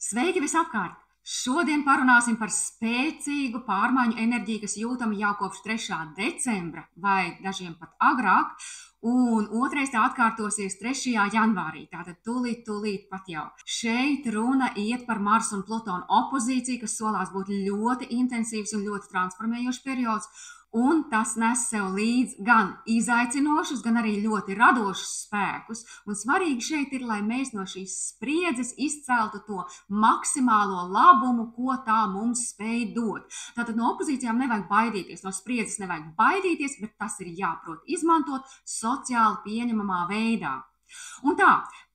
Sveiki visapkārt! Šodien parunāsim par spēcīgu pārmaiņu enerģiju, kas jūtama jau kopš 3. decembra vai dažiem pat agrāk, un otrais tā atkārtosies 3. janvārī, tātad tūlīt pat jau. Šeit runa iet par Marsa un Plutona opozīciju, kas solās būt ļoti intensīvs un ļoti transformējošs periods, un tas nes sev līdz gan izaicinošus, gan arī ļoti radošus spēkus. Un svarīgi šeit ir, lai mēs no šīs spriedzes izceltu to maksimālo labumu, ko tā mums spēj dot. Tātad no opozīcijām nevajag baidīties, no spriedzes nevajag baidīties, bet tas ir jāprot izmantot sociāli pieņemamā veidā. Un tā,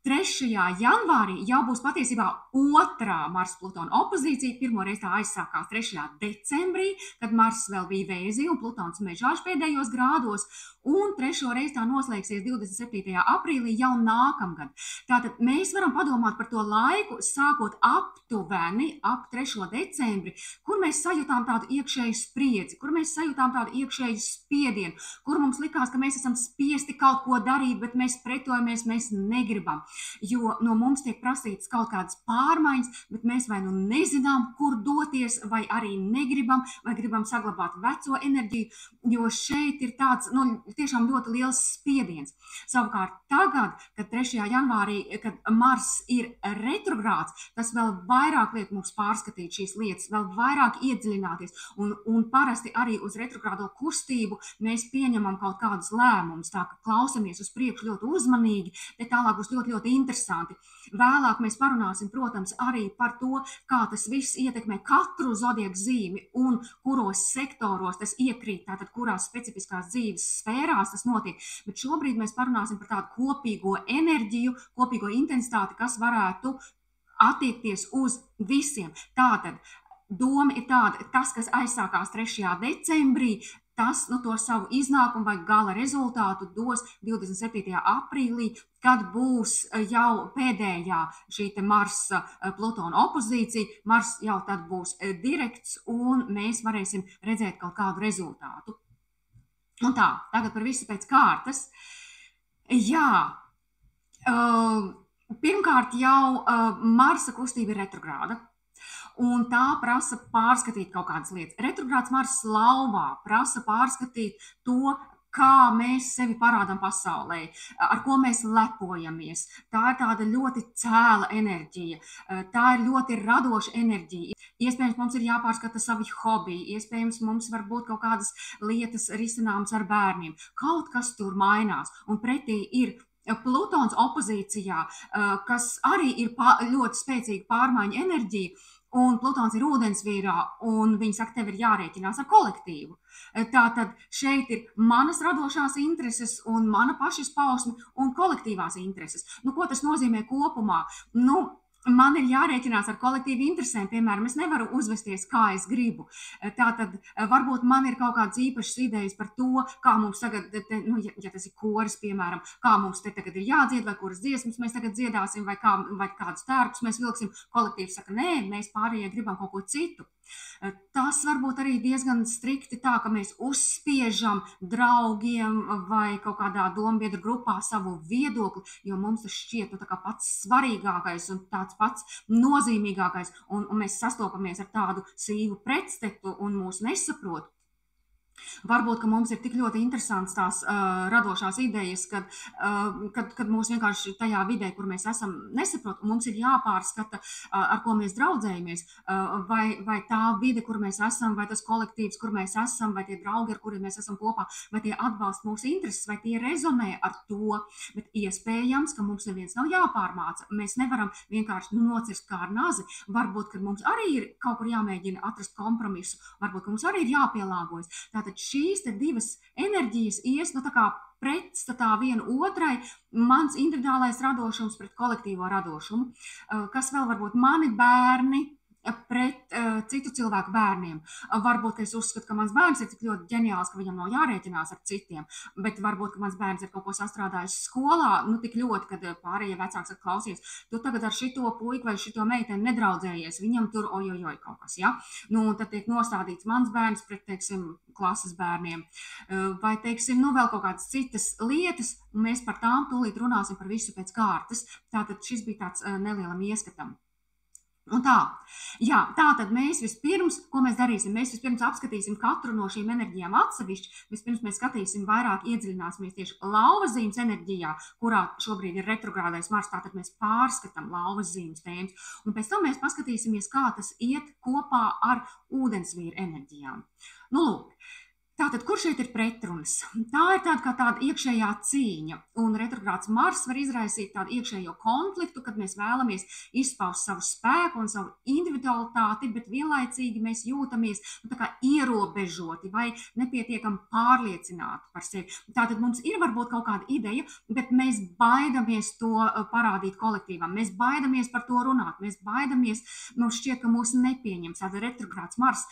3. janvārī jau būs patiesībā otrā Marsa-Plutona opozīcija. Pirmoreiz tā aizsākās 3. decembrī, kad Mars vēl bija Vēzī un Plutons mežāž pēdējos grādos, un trešo reizi tā noslēgsies 27. aprīlī jau nākamgad. Tātad mēs varam padomāt par to laiku, sākot aptuveni ap 3. decembri, kur mēs sajūtām tādu iekšēju spriedzi, kur mēs sajūtām tādu iekšēju spiedienu, kur mums likās, ka mēs esam spiesti kaut ko darīt, bet mēs pretojamies, mēs negribam. Jo no mums tiek prasītas kaut kādas pārmaiņas, bet mēs vai nu nezinām, kur doties, vai arī negribam, vai gribam saglabāt veco enerģiju, jo šeit ir tāds, tiešām ļoti liels spiediens. Savukārt tagad, kad 3. janvārī, kad Mars ir retrogrāds, tas vēl vairāk liek mums pārskatīt šīs lietas, vēl vairāk iedziļināties, un parasti arī uz retrogrādo kustību mēs pieņemam kaut kādus lēmumus, tā ka klausamies uz priekšu ļoti uzmanīgi, te tālāk būs ļoti interesanti. Vēlāk mēs parunāsim, protams, arī par to, kā tas viss ietekmē katru zodiaka zīmi un kuros sektoros tas iekrīt, tātad kurās specifiskās dzīves sfērās tas notiek. Bet šobrīd mēs parunāsim par tādu kopīgo enerģiju, kopīgo intensitāti, kas varētu attiekties uz visiem. Tātad doma ir tāda, tas, kas aizsākās 3. decembrī, tas to savu iznākumu vai gala rezultātu dos 27. aprīlī, kad būs jau pēdējā šī Marsa-Plutona opozīcija. Mars jau tad būs direkts, un mēs varēsim redzēt kaut kādu rezultātu. Un tā, tagad par visu pēc kārtas. Jā, pirmkārt jau Marsa kustība ir retrogrāda. Un tā prasa pārskatīt kaut kādas lietas. Retrogrāds Mars lauvā prasa pārskatīt to, kā mēs sevi parādām pasaulē, ar ko mēs lepojamies. Tā ir tāda ļoti cēla enerģija, tā ir ļoti radoša enerģija. Iespējams, mums ir jāpārskata savi hobiji, iespējams, mums var būt kaut kādas lietas risināmas ar bērniem. Kaut kas tur mainās, un pretī ir Plutons opozīcijā, kas arī ir ļoti spēcīga pārmaiņu enerģija. Un Plutons ir ūdensvīrā, un viņi saka, tev ir jārēķinās ar kolektīvu. Tātad šeit ir manas radošās intereses un mana pašas pausme un kolektīvās intereses. Ko tas nozīmē kopumā? Man ir jārēķinās ar kolektīvu interesēm, piemēram, es nevaru uzvesties, kā es gribu. Tātad varbūt man ir kaut kādas īpašas idejas par to, kā mums tagad, ja tas ir koris, piemēram, kā mums te tagad ir jādzied, vai kuras dziesmas mēs tagad dziedāsim, vai kādus tērpus mēs vilksim. Kolektīvs saka, nē, mēs pārējie gribam kaut ko citu. Tas varbūt arī diezgan strikti tā, ka mēs uzspiežam draugiem vai kaut kādā dombiedru grupā savu viedokli, jo mums tas šķiet tā kā pats svarīgākais un tāds pats nozīmīgākais, un mēs sastopamies ar tādu sīvu pretstetu un mūs nesaprot. Varbūt, ka mums ir tik ļoti interesants tās radošās idejas, kad mūs vienkārši tajā vidē, kur mēs esam, nesaprot, un mums ir jāpārskata, ar ko mēs draudzējamies, vai tā vide, kur mēs esam, vai tas kolektīvs, kur mēs esam, vai tie draugi, ar kuriem mēs esam kopā, vai tie atbalsta mūsu intereses, vai tie rezonē ar to, bet iespējams, ka mums neviens nav jāpārmāca. Mēs nevaram vienkārši nocirst kā ar nazi. Varbūt, ka mums arī ir kaut kur jāmēģina atrast kompromisu, varbūt, ka mums arī ir jāpielāgojas. Tātad šīs te divas enerģijas ies tā kā pretstatā viena otrai, mans individuālais radošums pret kolektīvo radošumu, kas vēl varbūt mani bērni pret citu cilvēku bērniem. Varbūt es uzskatu, ka mans bērns ir tik ļoti ģeniāls, ka viņam nav jārēķinās ar citiem, bet varbūt, ka mans bērns ir kaut ko sastrādājis skolā, tik ļoti, kad pārējie vecāki saka, klausies, tu tagad ar šito puiku vai šito meiteni nedraudzējies, viņam tur ojojoj kaut kas, ja? Tad tiek nostādīts mans bērns pret, teiksim, klases bērniem, vai, teiksim, vēl kaut kādas citas lietas, un mēs par tām tūlīt runāsim par visu pēc kārtas. Tātad šis bija tāds nelielam ieskatam. Un tā, jā, tā tad mēs vispirms, ko mēs darīsim? Mēs vispirms apskatīsim katru no šīm enerģijām atsevišķi. Vispirms mēs skatīsim vairāk, iedziļināsimies tieši lauvas zīmes enerģijā, kurā šobrīd ir retrogrādais Mars. Tātad mēs pārskatām lauvas zīmes tēmas. Un pēc tam mēs paskatīsimies, kā tas iet kopā ar ūdensvīra enerģijām. Nu, lūk. Tātad, kur šeit ir pretrunas? Tā ir tāda iekšējā cīņa, un retrogrāds Mars var izraisīt tādu iekšējo konfliktu, kad mēs vēlamies izpaust savu spēku un savu individualitāti, bet vienlaicīgi mēs jūtamies tā kā ierobežoti vai nepietiekami pārliecināti par sevi. Tātad mums ir varbūt kaut kāda ideja, bet mēs baidamies to parādīt kolektīvam, mēs baidamies par to runāt, mēs baidamies, mums šķiet, ka mūs nepieņems. Tātad retrogrāds Mars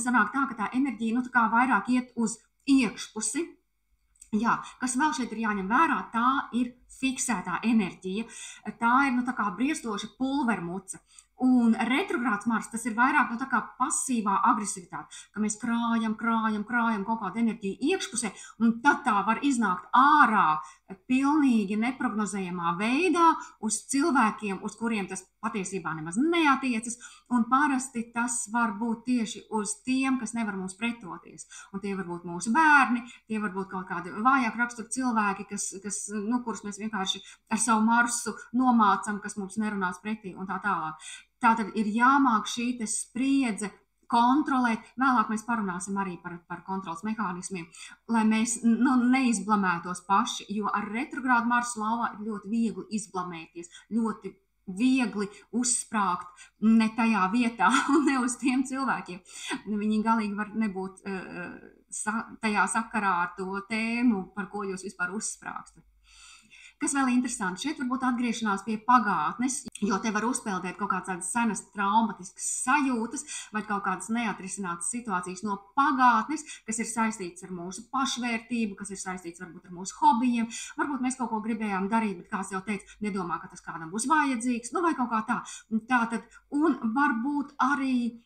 sanāk tā, ka tā enerģija tā kā vairāk iet uz iekšpusi. Jā, kas vēl šeit ir jāņem vērā, tā ir fiksētā enerģija. Tā ir tā kā briestoša pulvermuca. Un retrogrāds Mars, tas ir vairāk tā kā pasīvā agresivitāte, ka mēs krājam kaut kādu enerģiju iekšpusē, un tad tā var iznākt ārā pilnīgi neprognozējamā veidā uz cilvēkiem, uz kuriem tas patiesībā nemaz neatiecas, un parasti tas var būt tieši uz tiem, kas nevar mums pretoties. Un tie var būt mūsu bērni, tie var būt kaut kādi vājāk rakstura cilvēki, kurus mēs vienkārši ar savu Marsu nomācam, kas mums nerunās pretī un tā tālāk. Tātad ir jāmāk šī spriedze kontrolēt. Vēlāk mēs parunāsim arī par kontrols mehānismiem, lai mēs neizblamētos paši, jo ar retrogrādu Marsu lauvā ir ļoti viegli izblamēties, ļoti viegli uzsprāgt ne tajā vietā un ne uz tiem cilvēkiem. Viņi galīgi var nebūt tajā sakarā ar to tēmu, par ko jūs vispār uzsprāgstat. Kas vēl interesanti, šeit varbūt atgriešanās pie pagātnes, jo te var uzpeldēt kaut kādas tādas senas traumatiskas sajūtas vai kaut kādas neatrisinātas situācijas no pagātnes, kas ir saistītas ar mūsu pašvērtību, kas ir saistītas varbūt ar mūsu hobijiem. Varbūt mēs kaut ko gribējām darīt, bet kāds jau teica, nedomā, ka tas kādam būs vajadzīgs, vai kaut kā tā. Tātad, un varbūt arī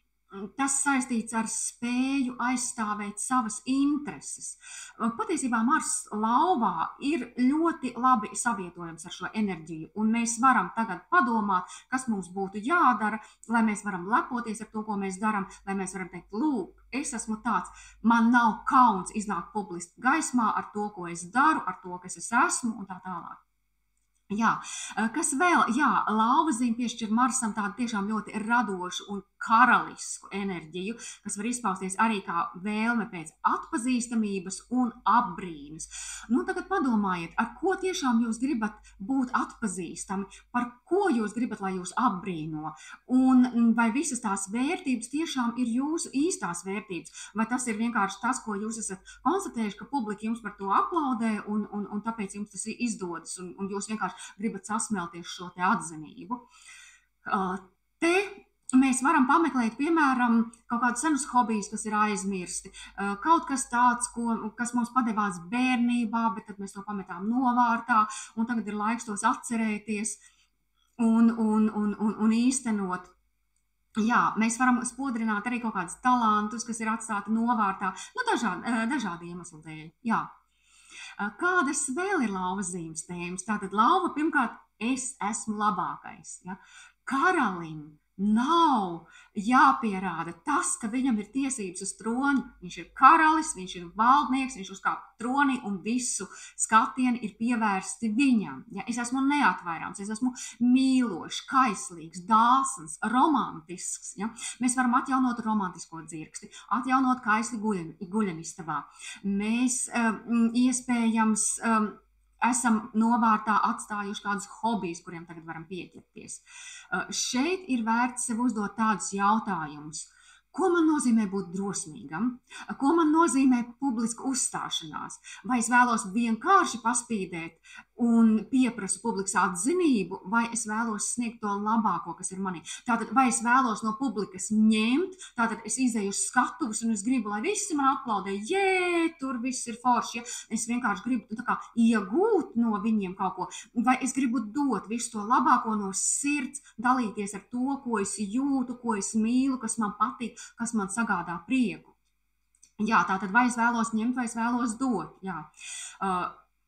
tas saistīts ar spēju aizstāvēt savas intereses. Patiesībā Mars lauvā ir ļoti labi savietojams ar šo enerģiju, un mēs varam tagad padomāt, kas mums būtu jādara, lai mēs varam lepoties ar to, ko mēs darām, lai mēs varam teikt, lūk, es esmu tāds, man nav kauns iznākt publiski gaismā ar to, ko es daru, ar to, kas es esmu, un tā tālāk. Jā, kas vēl? Jā, lauva zīme piešķir Marsam tādu tiešām ļoti radošu un karalisku enerģiju, kas var izpausties arī kā vēlme pēc atpazīstamības un apbrīnas. Tagad padomājiet, ar ko tiešām jūs gribat būt atpazīstami, par ko jūs gribat, lai jūs apbrīno, un vai visas tās vērtības tiešām ir jūsu īstās vērtības, vai tas ir vienkārši tas, ko jūs esat konstatējuši, ka publika jums par to aplaudē, un tāpēc jums tas izdodas, un jūs vienkārši gribat sasmelties šo te atzinību. Te mēs varam pameklēt, piemēram, kaut kādus senus hobijus, kas ir aizmirsti. Kaut kas tāds, kas mums padevās bērnībā, bet tad mēs to pametām novārtā, un tagad ir laiks tos atcerēties un īstenot. Jā, mēs varam spodrināt arī kaut kādus talantus, kas ir atstāti novārtā, dažādi iemesli dēļ. Jā. Kādas vēl ir lauvas zīmes tēmas? Tātad lauva, pirmkārt, es esmu labākais. Ja? Karalim nav jāpierāda tas, ka viņam ir tiesības uz troni. Viņš ir karalis, viņš ir valdnieks, viņš uzkāp tronī un visu skatieni ir pievērsti viņam. Ja? Es esmu neatvairāms, es esmu mīlošs, kaislīgs, dāsns, romantisks. Ja? Mēs varam atjaunot romantisko dzirksti, atjaunot kaisli guļamistabā. Mēs iespējams esam novārtā atstājuši kādus hobijus, kuriem tagad varam pieķerties. Šeit ir vērts sev uzdot tādus jautājumus. Ko man nozīmē būt drosmīgam? Ko man nozīmē publiska uzstāšanās? Vai es vēlos vienkārši paspīdēt un pieprasu publikas atzinību, vai es vēlos sniegt to labāko, kas ir manī? Tātad, vai es vēlos no publikas ņemt, tātad es izēju uz skatuves un es gribu, lai visi man aplaudē, tur viss ir forši, ja? Es vienkārši gribu tā kā iegūt no viņiem kaut ko, vai es gribu dot visu to labāko no sirds, dalīties ar to, ko es jūtu, ko es mīlu, kas man patīk, kas man sagādā prieku. Jā, tātad vai es vēlos ņemt, vai es vēlos dot. Jā.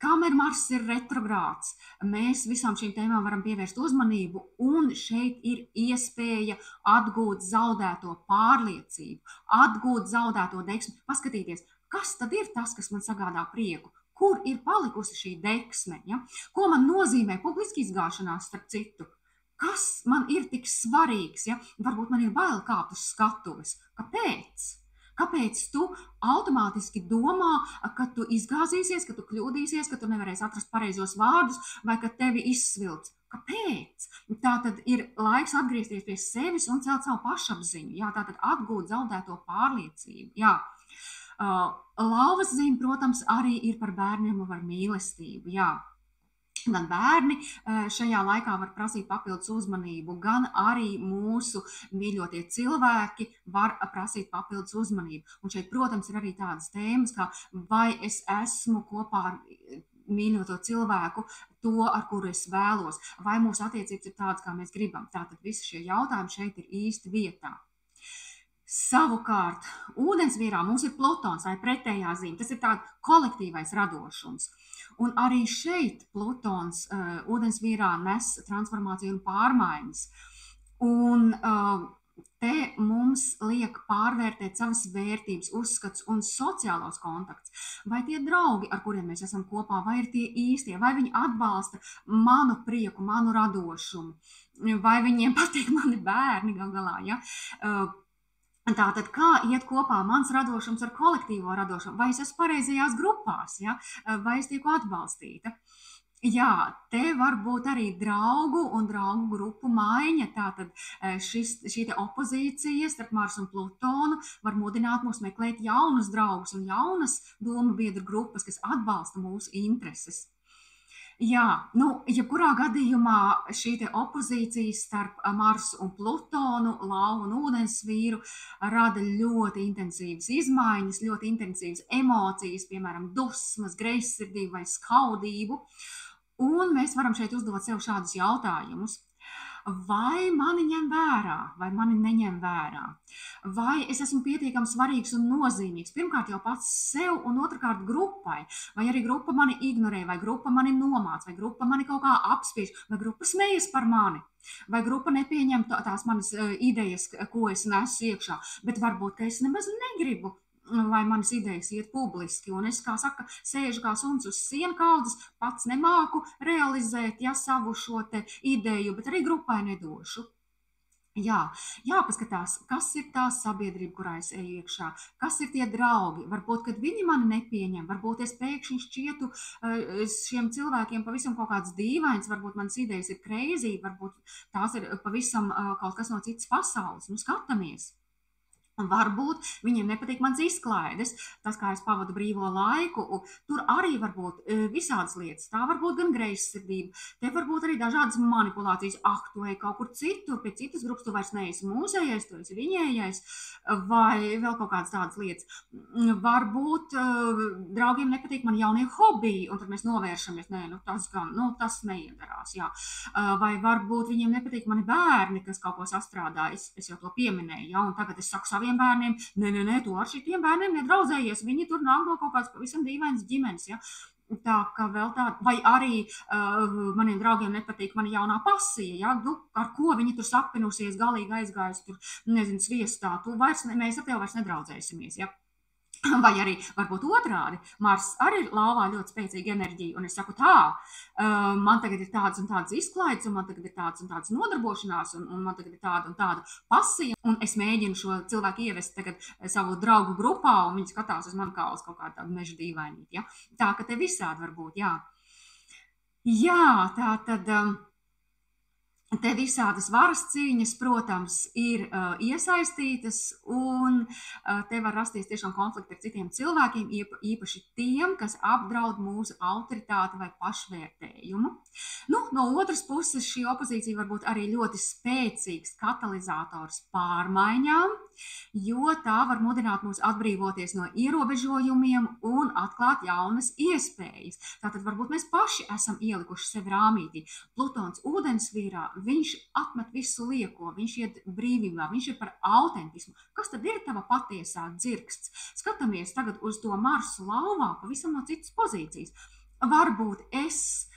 kamēr Marss ir retrogrāds, mēs visām šīm tēmām varam pievērst uzmanību, un šeit ir iespēja atgūt zaudēto pārliecību, atgūt zaudēto deksmi, paskatīties, kas tad ir tas, kas man sagādā prieku, kur ir palikusi šī deksme, ja? Ko man nozīmē publiski izgāšanās starp citu, kas man ir tik svarīgs, ja? Varbūt man ir bail kāpt uz skatuves, kāpēc? Kāpēc tu automātiski domā, ka tu izgāzīsies, ka tu kļūdīsies, ka tu nevarēsi atrast pareizos vārdus vai ka tevi izsvilts? Kāpēc? Tātad ir laiks atgriezties pie sevis un celt savu pašapziņu. Jā, tātad atgūt zaudēto pārliecību. Jā. Lauvas zīme, protams, arī ir par bērniem un par mīlestību. Jā. Gan bērni šajā laikā var prasīt papildus uzmanību, gan arī mūsu mīļotie cilvēki var prasīt papildus uzmanību. Un šeit, protams, ir arī tādas tēmas, kā vai es esmu kopā ar mīļoto cilvēku, to, ar kuru es vēlos, vai mūsu attiecības ir tādas, kā mēs gribam. Tātad visi šie jautājumi šeit ir īsti vietā. Savukārt, ūdensvīrā mums ir Plutons vai pretējā zīme. Tas ir tāds kolektīvais radošums. Un arī šeit Plutons ūdensvīrā nes transformāciju un pārmaiņas. Un te mums liek pārvērtēt savas vērtības, uzskats un sociālos kontakts. Vai tie draugi, ar kuriem mēs esam kopā, vai ir tie īstie, vai viņi atbalsta manu prieku, manu radošumu, vai viņiem patīk mani bērni gal galā, ja? Tātad, kā iet kopā mans radošums ar kolektīvo radošumu? Vai es esmu pareizajās grupās, ja? Vai es tieku atbalstīta? Jā, te var būt arī draugu un draugu grupu maiņa. Tātad šī te opozīcija starp Marsu un Plutonu var mudināt mūs meklēt jaunus draugus un jaunas domu biedru grupas, kas atbalsta mūsu intereses. Jā, jebkurā gadījumā šī te opozīcija starp Marsu un Plutonu, Lauvu un ūdensvīru rada ļoti intensīvas izmaiņas, ļoti intensīvas emocijas, piemēram, dusmas, greizsirdību vai skaudību. Un mēs varam šeit uzdot sev šādus jautājumus. Vai mani ņem vērā, vai mani neņem vērā? Vai es esmu pietiekami svarīgs un nozīmīgs? Pirmkārt jau pats sev un otrkārt grupai. Vai arī grupa mani ignorē, vai grupa mani nomāc, vai grupa mani kaut kā apspiež, vai grupa smejas par mani? Vai grupa nepieņem tās manas idejas, ko es nesu iekšā, bet varbūt, ka es nemaz negribu, lai manas idejas iet publiski, un es, kā saka, sēžu kā suns uz sienkaudzes, pats nemāku realizēt, ja savu šo te ideju, bet arī grupai nedošu. Jā, jāpaskatās, kas ir tā sabiedrība, kurā es eju iekšā, kas ir tie draugi, varbūt, kad viņi mani nepieņem, varbūt es pēkšņi šķietu šiem cilvēkiem pavisam kaut kāds dīvains, varbūt manas idejas ir crazy, varbūt tās ir pavisam kaut kas no citas pasaules, skatāmies. Varbūt viņiem nepatīk mans izklaides, tas, kā es pavadu brīvo laiku, tur arī var būt visādas lietas, tā var būt gan greizsirdība, te var būt arī dažādas manipulācijas, tu ej kaut kur citur, pie citas grupas, tu vairs neesi mūsējais, tu esi viņējais, vai vēl kaut kādas tādas lietas. Varbūt draugiem nepatīk man jaunie hobiji, un tad mēs novēršamies, tas neiedarās, jā. Vai varbūt viņiem nepatīk mani bērni, kas kaut ko sastrādā, es jau to pieminēju, jā, un tagad es saku saviem bērniem, nē, tu ar šitiem bērniem nedraudzējies, viņi tur nāk no kaut kāds pavisam dīvainas ģimenes, ja? Tā, ka vēl tā, vai arī maniem draugiem nepatīk mana jaunā pasija, ja? Ar ko viņi tur sapinusies, galīgi aizgājusi tur, sviestā, mēs ar tevi vairs nedraudzēsimies, ja? Vai arī varbūt otrādi, Mars arī ir lauvā ļoti spēcīga enerģija, un es saku tā, man tagad ir tādas un tādas izklaides, un man tagad ir tādas un tādas nodarbošanās, un man tagad ir tāda un tāda pasija, un es mēģinu šo cilvēku ievest tagad savu draugu grupā, un viņi skatās uz mani kā uz kaut kādu tādu meža dīvainīti, ja? Tā, ka te visādi var būt, jā. Jā, tā tad... Te visādas varas cīņas, protams, ir iesaistītas, un te var rasties tiešām konflikti ar citiem cilvēkiem, īpaši tiem, kas apdraud mūsu autoritāti vai pašvērtējumu. No otras puses, šī opozīcija var būt arī ļoti spēcīgs katalizators pārmaiņām, jo tā var mudināt mūs atbrīvoties no ierobežojumiem un atklāt jaunas iespējas. Tātad varbūt mēs paši esam ielikuši sevi rāmītī. Plutons ūdensvīrā, viņš atmet visu lieko, viņš iet brīvībā, viņš ir par autentismu. Kas tad ir tava patiesā dzirksts? Skatāmies tagad uz to Marsu lauvā pavisam no citas pozīcijas. varbūt es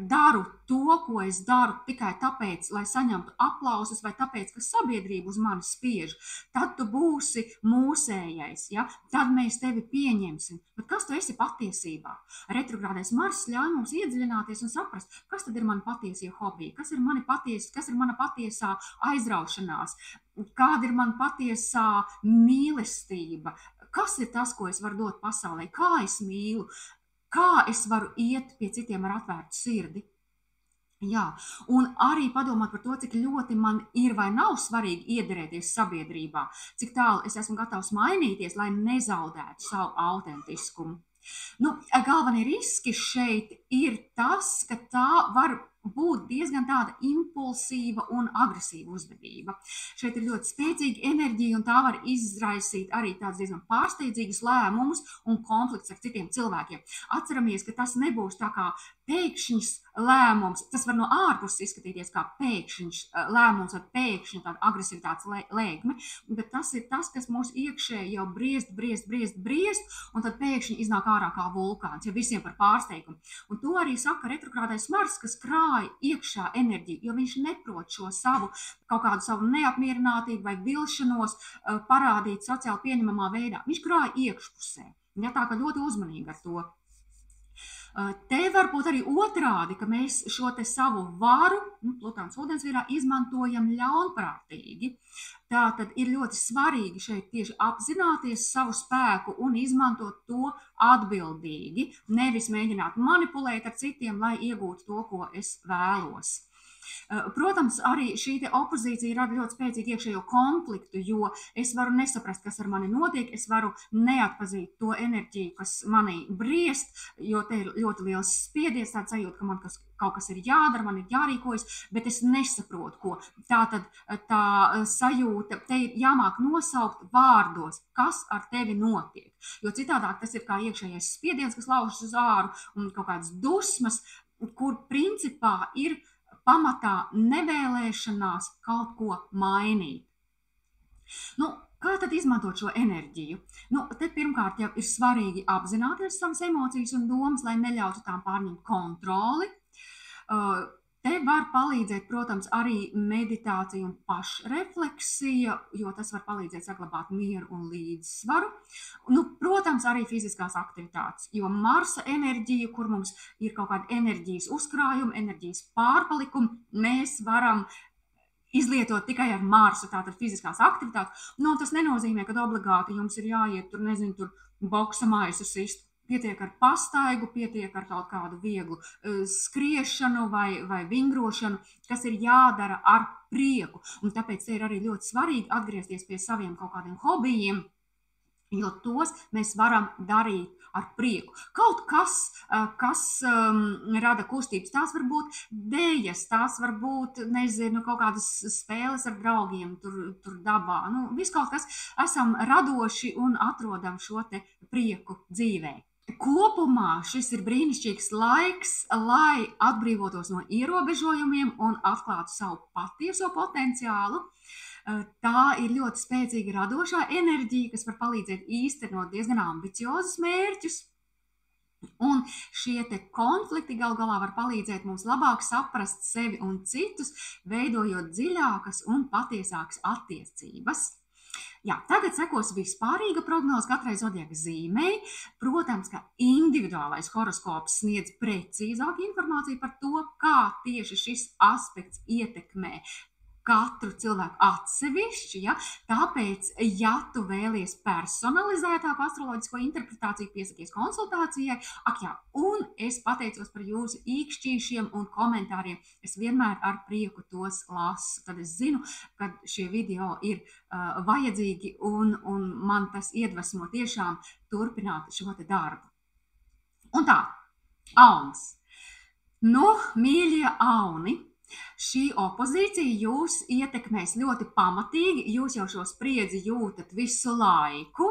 daru to, ko es daru tikai tāpēc, lai saņemtu aplausus, vai tāpēc, ka sabiedrība uz mani spiež, tad tu būsi mūsējais, ja? Tad mēs tevi pieņemsim. Bet kas tu esi patiesībā? Retrogrādais Mars ļauj mums iedziļināties un saprast, kas tad ir mani patiesie hobiji, kas ir mana patiesā aizraušanās, kāda ir mana patiesā mīlestība, kas ir tas, ko es varu dot pasaulē, kā es mīlu, kā es varu iet pie citiem ar atvērtu sirdi. Jā, un arī padomāt par to, cik ļoti man ir vai nav svarīgi iederēties sabiedrībā, cik tālu es esmu gatavs mainīties, lai nezaudētu savu autentiskumu. Galvenie riski šeit ir tas, ka tā var būt diezgan tāda impulsīva un agresīva uzvedība. Šeit ir ļoti spēcīga enerģija, un tā var izraisīt arī tādus diezgan pārsteidzīgus lēmumus un konflikts ar citiem cilvēkiem. Atceramies, ka tas nebūs tā kā pēkšņs lēmums, tas var no ārpuses izskatīties kā pēkšņs lēmums ar pēkšņu tādu agresivitātes lēkmi, bet tas ir tas, kas mūs iekšēji jau briest, un tad pēkšņi iznāk ārā kā vulkāns, ja visiem par pārsteigumu. Un to arī saka retrogrādais Mars, kas krāj iekšā enerģiju, jo viņš neprot šo kaut kādu savu neapmierinātību vai vilšanos parādīt sociāli pieņemamā veidā. Viņš krāj iekšpusē. Ja, tā kā ļoti uzmanīgi ar to. Te var būt arī otrādi, ka mēs šo te savu varu, Plutāns ūdensvīrā, izmantojam ļaunprātīgi. Tātad ir ļoti svarīgi šeit tieši apzināties savu spēku un izmantot to atbildīgi, nevis mēģināt manipulēt ar citiem, lai iegūtu to, ko es vēlos. Protams, arī šī opozīcija rada ļoti spēcīgu iekšējo konfliktu, jo es varu nesaprast, kas ar mani notiek, es varu neatpazīt to enerģiju, kas manī briest, jo te ir ļoti liels spiediens, tāds sajūta, ka man kaut kas ir jādara, man ir jārīkojas, bet es nesaprotu, ko. Tātad tā sajūta, te ir jāmāk nosaukt vārdos, kas ar tevi notiek, jo citādāk tas ir kā iekšējais spiediens, kas laužas uz āru, un kaut kādas dusmas, kur principā ir pamatā nevēlēšanās kaut ko mainīt. Kā tad izmantot šo enerģiju? Te pirmkārt jau ir svarīgi apzināties savas emocijas un domas, lai neļautu tām pārņemt kontroli. Te var palīdzēt, protams, arī meditācija un pašrefleksija, jo tas var palīdzēt saglabāt mieru un līdzsvaru. Protams, arī fiziskās aktivitātes, jo Marsa enerģija, kur mums ir kaut kāda enerģijas uzkrājuma, enerģijas pārpalikuma, mēs varam izlietot tikai ar Marsu, tātad fiziskās aktivitātes. Tas nenozīmē, ka obligāti jums ir jāiet tur boksa maisu sist. Pietiek ar pastaigu, pietiek ar kaut kādu vieglu skriešanu vai vingrošanu, kas ir jādara ar prieku. Un tāpēc ir arī ļoti svarīgi atgriezties pie saviem kaut kādiem hobijiem, jo tos mēs varam darīt ar prieku. Kaut kas rada kustības, tās var būt dēļas, tās var būt, kaut kādas spēles ar draugiem tur dabā. Viss kaut kas, esam radoši un atrodam šo te prieku dzīvē. Kopumā šis ir brīnišķīgs laiks, lai atbrīvotos no ierobežojumiem un atklātu savu patieso potenciālu. Tā ir ļoti spēcīga radošā enerģija, kas var palīdzēt īstenot diezgan ambiciozus mērķus. Un šie te konflikti gal galā var palīdzēt mums labāk saprast sevi un citus, veidojot dziļākas un patiesākas attiecības. Jā, tagad sekos vispārīga prognoze katrai zodiaka zīmei. Protams, ka individuālais horoskops sniedz precīzāku informāciju par to, kā tieši šis aspekts ietekmē katru cilvēku atsevišķi, ja? Tāpēc, ja tu vēlies personalizētāku astroloģisko interpretāciju, piesakies konsultācijai. Un es pateicos par jūsu īkšķīšiem un komentāriem. Es vienmēr ar prieku tos lasu. Tad es zinu, ka šie video ir vajadzīgi un man tas iedvesmo tiešām turpināt šo te darbu. Un tā, Auns. Mīļie Auni, šī opozīcija jūs ietekmēs ļoti pamatīgi, jūs jau šo spriedzi jūtat visu laiku,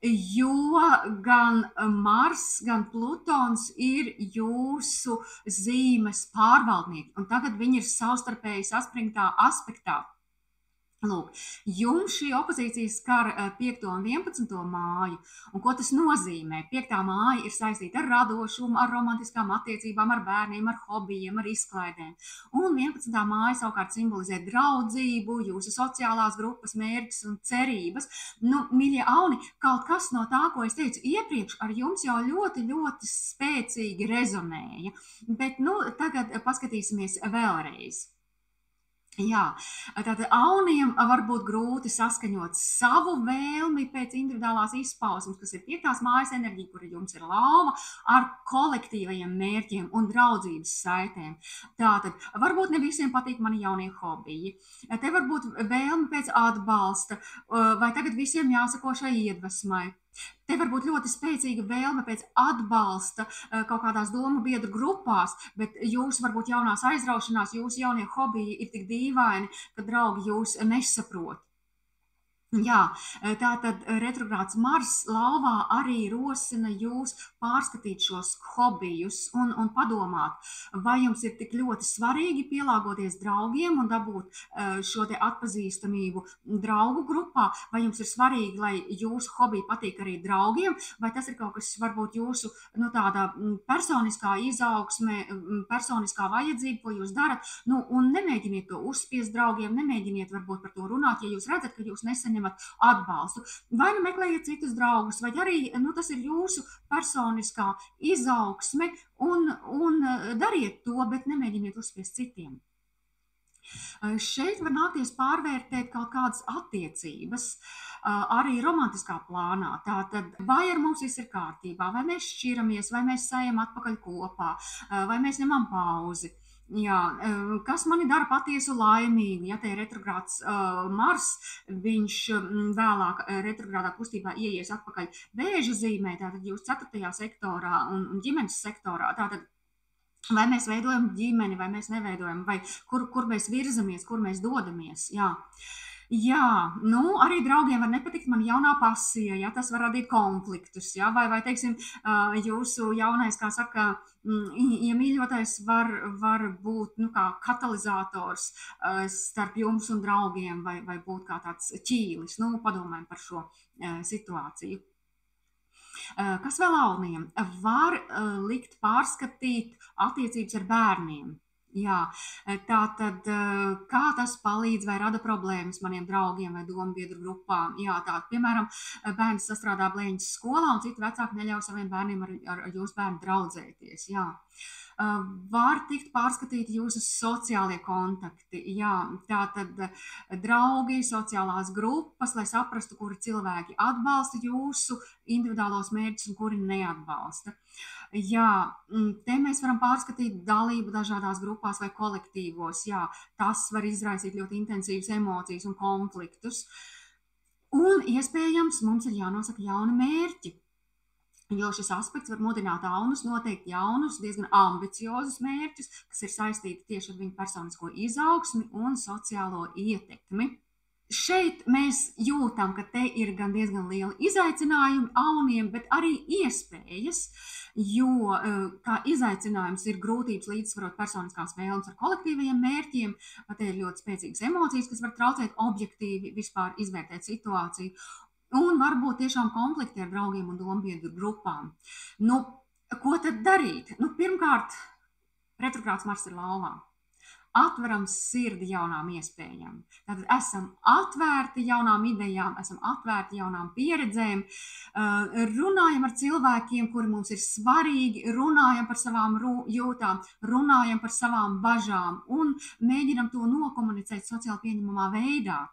jo gan Mars, gan Plutons ir jūsu zīmes pārvaldnieki, un tagad viņi ir savstarpēji saspringtā aspektā. Lūk, jums šī opozīcija skar 5. un 11. māju, un ko tas nozīmē? 5. māja ir saistīta ar radošumu, ar romantiskām attiecībām, ar bērniem, ar hobijiem, ar izklaidēm. Un 11. māja savukārt simbolizē draudzību, jūsu sociālās grupas mērķus un cerības. Nu, mīļie Auni, kaut kas no tā, ko es teicu iepriekš, ar jums jau ļoti, ļoti spēcīgi rezonēja, bet nu, tagad paskatīsimies vēlreiz. Jā, tātad Auniem var būt grūti saskaņot savu vēlmi pēc individuālās izpausmes, kas ir 5. mājas enerģija, kura jums ir lauva, ar kolektīvajiem mērķiem un draudzības saitēm. Tātad varbūt ne visiem patīk mani jaunie hobiji. Te var būt vēlme pēc atbalsta, vai tagad visiem jāsako šai iedvesmai. Te var būt ļoti spēcīga vēlme pēc atbalsta kaut kādās domu biedru grupās, bet jūs varbūt jaunās aizraušanās, jūsu jaunie hobiji ir tik dīvaini, ka draugi jūs nesaprot. Jā, tātad retrogrāds Mars lauvā arī rosina jūs pārskatīt šos hobijus un padomāt, vai jums ir tik ļoti svarīgi pielāgoties draugiem un dabūt šo te atpazīstamību draugu grupā, vai jums ir svarīgi, lai jūsu hobiji patīk arī draugiem, vai tas ir kaut kas varbūt jūsu tāda personiskā izaugsme, personiskā vajadzība, ko jūs darat, un nemēģiniet to uzspiest draugiem, nemēģiniet varbūt par to runāt, ja jūs redzat, ka jūs nesaņemat atbalstu. Vai nu meklējiet citus draugus, vai arī tas ir jūsu personiskā izaugsme un dariet to, bet nemēģiniet uzspiest citiem. Šeit var nākties pārvērtēt kaut kādas attiecības, arī romantiskā plānā. Tātad, vai ar mums viss ir kārtībā, vai mēs šķiramies, vai mēs ejam atpakaļ kopā, vai mēs ņemam pauzi. Jā, kas mani dara patiesu laimīgu? Ja te ir retrogrāds Mars, viņš vēlāk retrogrādā kustībā ieies atpakaļ Vēža zīmē, tātad jūs 4. sektorā un ģimenes sektorā. Tātad, vai mēs veidojam ģimeni, vai mēs neveidojam, vai kur mēs virzamies, kur mēs dodamies. Jā, arī draugiem var nepatikt man jaunā pasija, ja tas var radīt konfliktus, ja, vai teiksim, jūsu jaunais, kā saka, iemīļotais var būt, kā katalizators starp jums un draugiem, vai būt kā tāds ķīlis, padomājam par šo situāciju. Kas vēl Auniem? Var likt pārskatīt attiecības ar bērniem. Jā, tātad, kā tas palīdz vai rada problēmas maniem draugiem vai dombiedru grupām? Jā, piemēram, bērns sastrādā blēņas skolā un citi vecāki neļauj saviem bērniem ar jūsu bērnu draudzēties. Jā. Var tikt pārskatīti jūsu sociālie kontakti. Jā, tātad draugi, sociālās grupas, lai saprastu, kuri cilvēki atbalsta jūsu individuālos mērķus un kuri neatbalsta. Jā, te mēs varam pārskatīt dalību dažādās grupās vai kolektīvos. Jā, tas var izraisīt ļoti intensīvas emocijas un konfliktus. Un iespējams mums ir jānosaka jauni mērķi. Jo šis aspekts var mudināt Aunus noteikt jaunus, diezgan ambiciozus mērķus, kas ir saistīti tieši ar viņu personisko izaugsmi un sociālo ietekmi. Šeit mēs jūtam, ka te ir gan diezgan lieli izaicinājumi Auniem, bet arī iespējas, jo kā izaicinājums ir grūtības līdzsvarot personiskās vēlmes ar kolektīvajiem mērķiem, te ir ļoti spēcīgas emocijas, kas var traucēt objektīvi vispār izvērtēt situāciju. Un varbūt tiešām konflikti ar draugiem un dombiedru grupām. Ko tad darīt? Pirmkārt, retrogrāds Mars ir lauvā. Atveram sirdi jaunām iespējām. Tātad esam atvērti jaunām idejām, esam atvērti jaunām pieredzēm, runājam ar cilvēkiem, kuri mums ir svarīgi, runājam par savām jūtām, runājam par savām bažām un mēģinam to nokomunicēt sociāli pieņemamā veidā.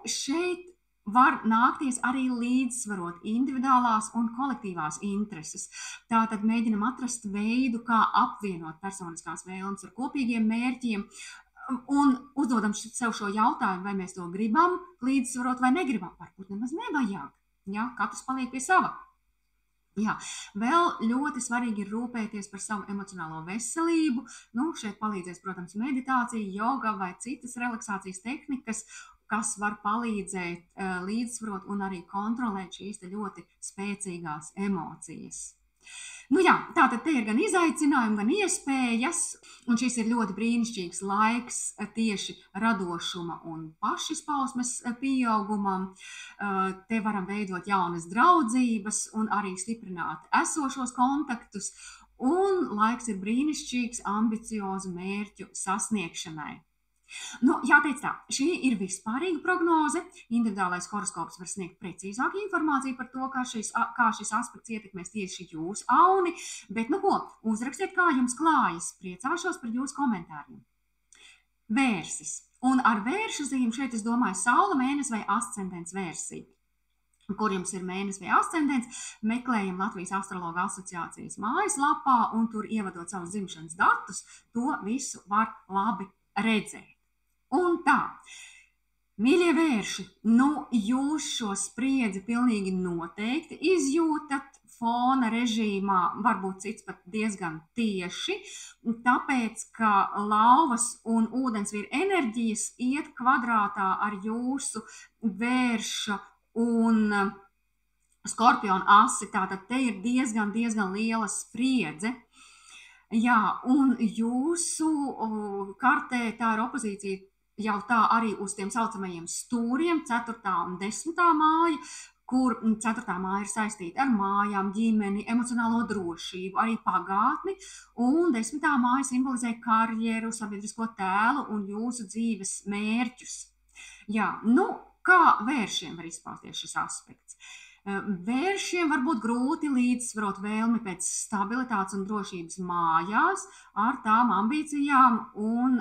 Šeit var nākties arī līdzsvarot individuālās un kolektīvās intereses. Tātad mēģinam atrast veidu, kā apvienot personiskās vēlmes ar kopīgiem mērķiem un uzdodam sev šo jautājumu, vai mēs to gribam līdzsvarot vai negribam. Varbūt nemaz nevajag. Ja? Katrs paliek pie sava. Jā, vēl ļoti svarīgi ir rūpēties par savu emocionālo veselību. Šeit palīdzēs, protams, meditācija, joga vai citas relaksācijas tehnikas, kas var palīdzēt līdzsvarot un arī kontrolēt šīs ļoti spēcīgās emocijas. Nu jā, tātad te ir gan izaicinājumi, gan iespējas, un šis ir ļoti brīnišķīgs laiks tieši radošuma un pašizpausmes pieaugumam. Te varam veidot jaunas draudzības un arī stiprināt esošos kontaktus, un laiks ir brīnišķīgs ambiciozu mērķu sasniegšanai. Nu, jāteic tā, šī ir vispārīga prognoze. Individuālais horoskops var sniegt precīzāku informāciju par to, kā šis aspekts ietekmēs tieši jūsu auni, bet nu ko, uzrakstiet, kā jums klājas, priecāšos par jūsu komentāriem. Vērsis. Un ar vērša zīmi šeit es domāju saula, mēnesis vai ascendents Vērsī. Kur jums ir mēnesis vai ascendents, meklējam Latvijas astrologa asociācijas mājaslapā un tur ievadot savus dzimšanas datus, to visu var labi redzēt. Un tā, mīļie vērši, nu jūs šo spriedzi pilnīgi noteikti izjūtat fona režīmā, varbūt cits pat diezgan tieši, tāpēc, ka lauvas un ūdensvīra enerģijas iet kvadrātā ar jūsu vērša un skorpiona asi, tātad te ir diezgan liela spriedze. Jā, un jūsu kartē tā ir opozīcija jau tā arī uz tiem saucamajiem stūriem, 4. un 10. māja, kur 4. māja ir saistīta ar mājām, ģimeni, emocionālo drošību, arī pagātni, un 10. māja simbolizē karjeru, sabiedrisko tēlu un jūsu dzīves mērķus. Jā, nu, kā vēršiem var izpausties šis aspekts? Vēršiem var būt grūti līdzsvarot vēlmi pēc stabilitātes un drošības mājās ar tām ambīcijām un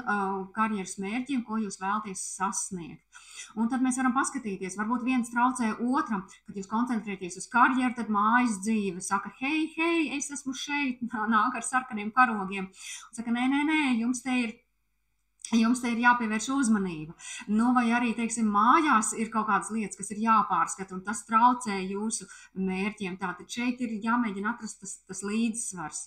karjeras mērķiem, ko jūs vēlaties sasniegt. Un tad mēs varam paskatīties, varbūt viens traucē otram, kad jūs koncentrēties uz karjeru, tad mājas dzīve saka, hei, es esmu šeit, nāk ar sarkaniem karogiem. Un saka, nē, jums te ir jāpievērš uzmanība. Nu, vai arī, teiksim, mājās ir kaut kādas lietas, kas ir jāpārskata, un tas traucē jūsu mērķiem. Tātad šeit ir jāmēģina atrast tas līdzsvars.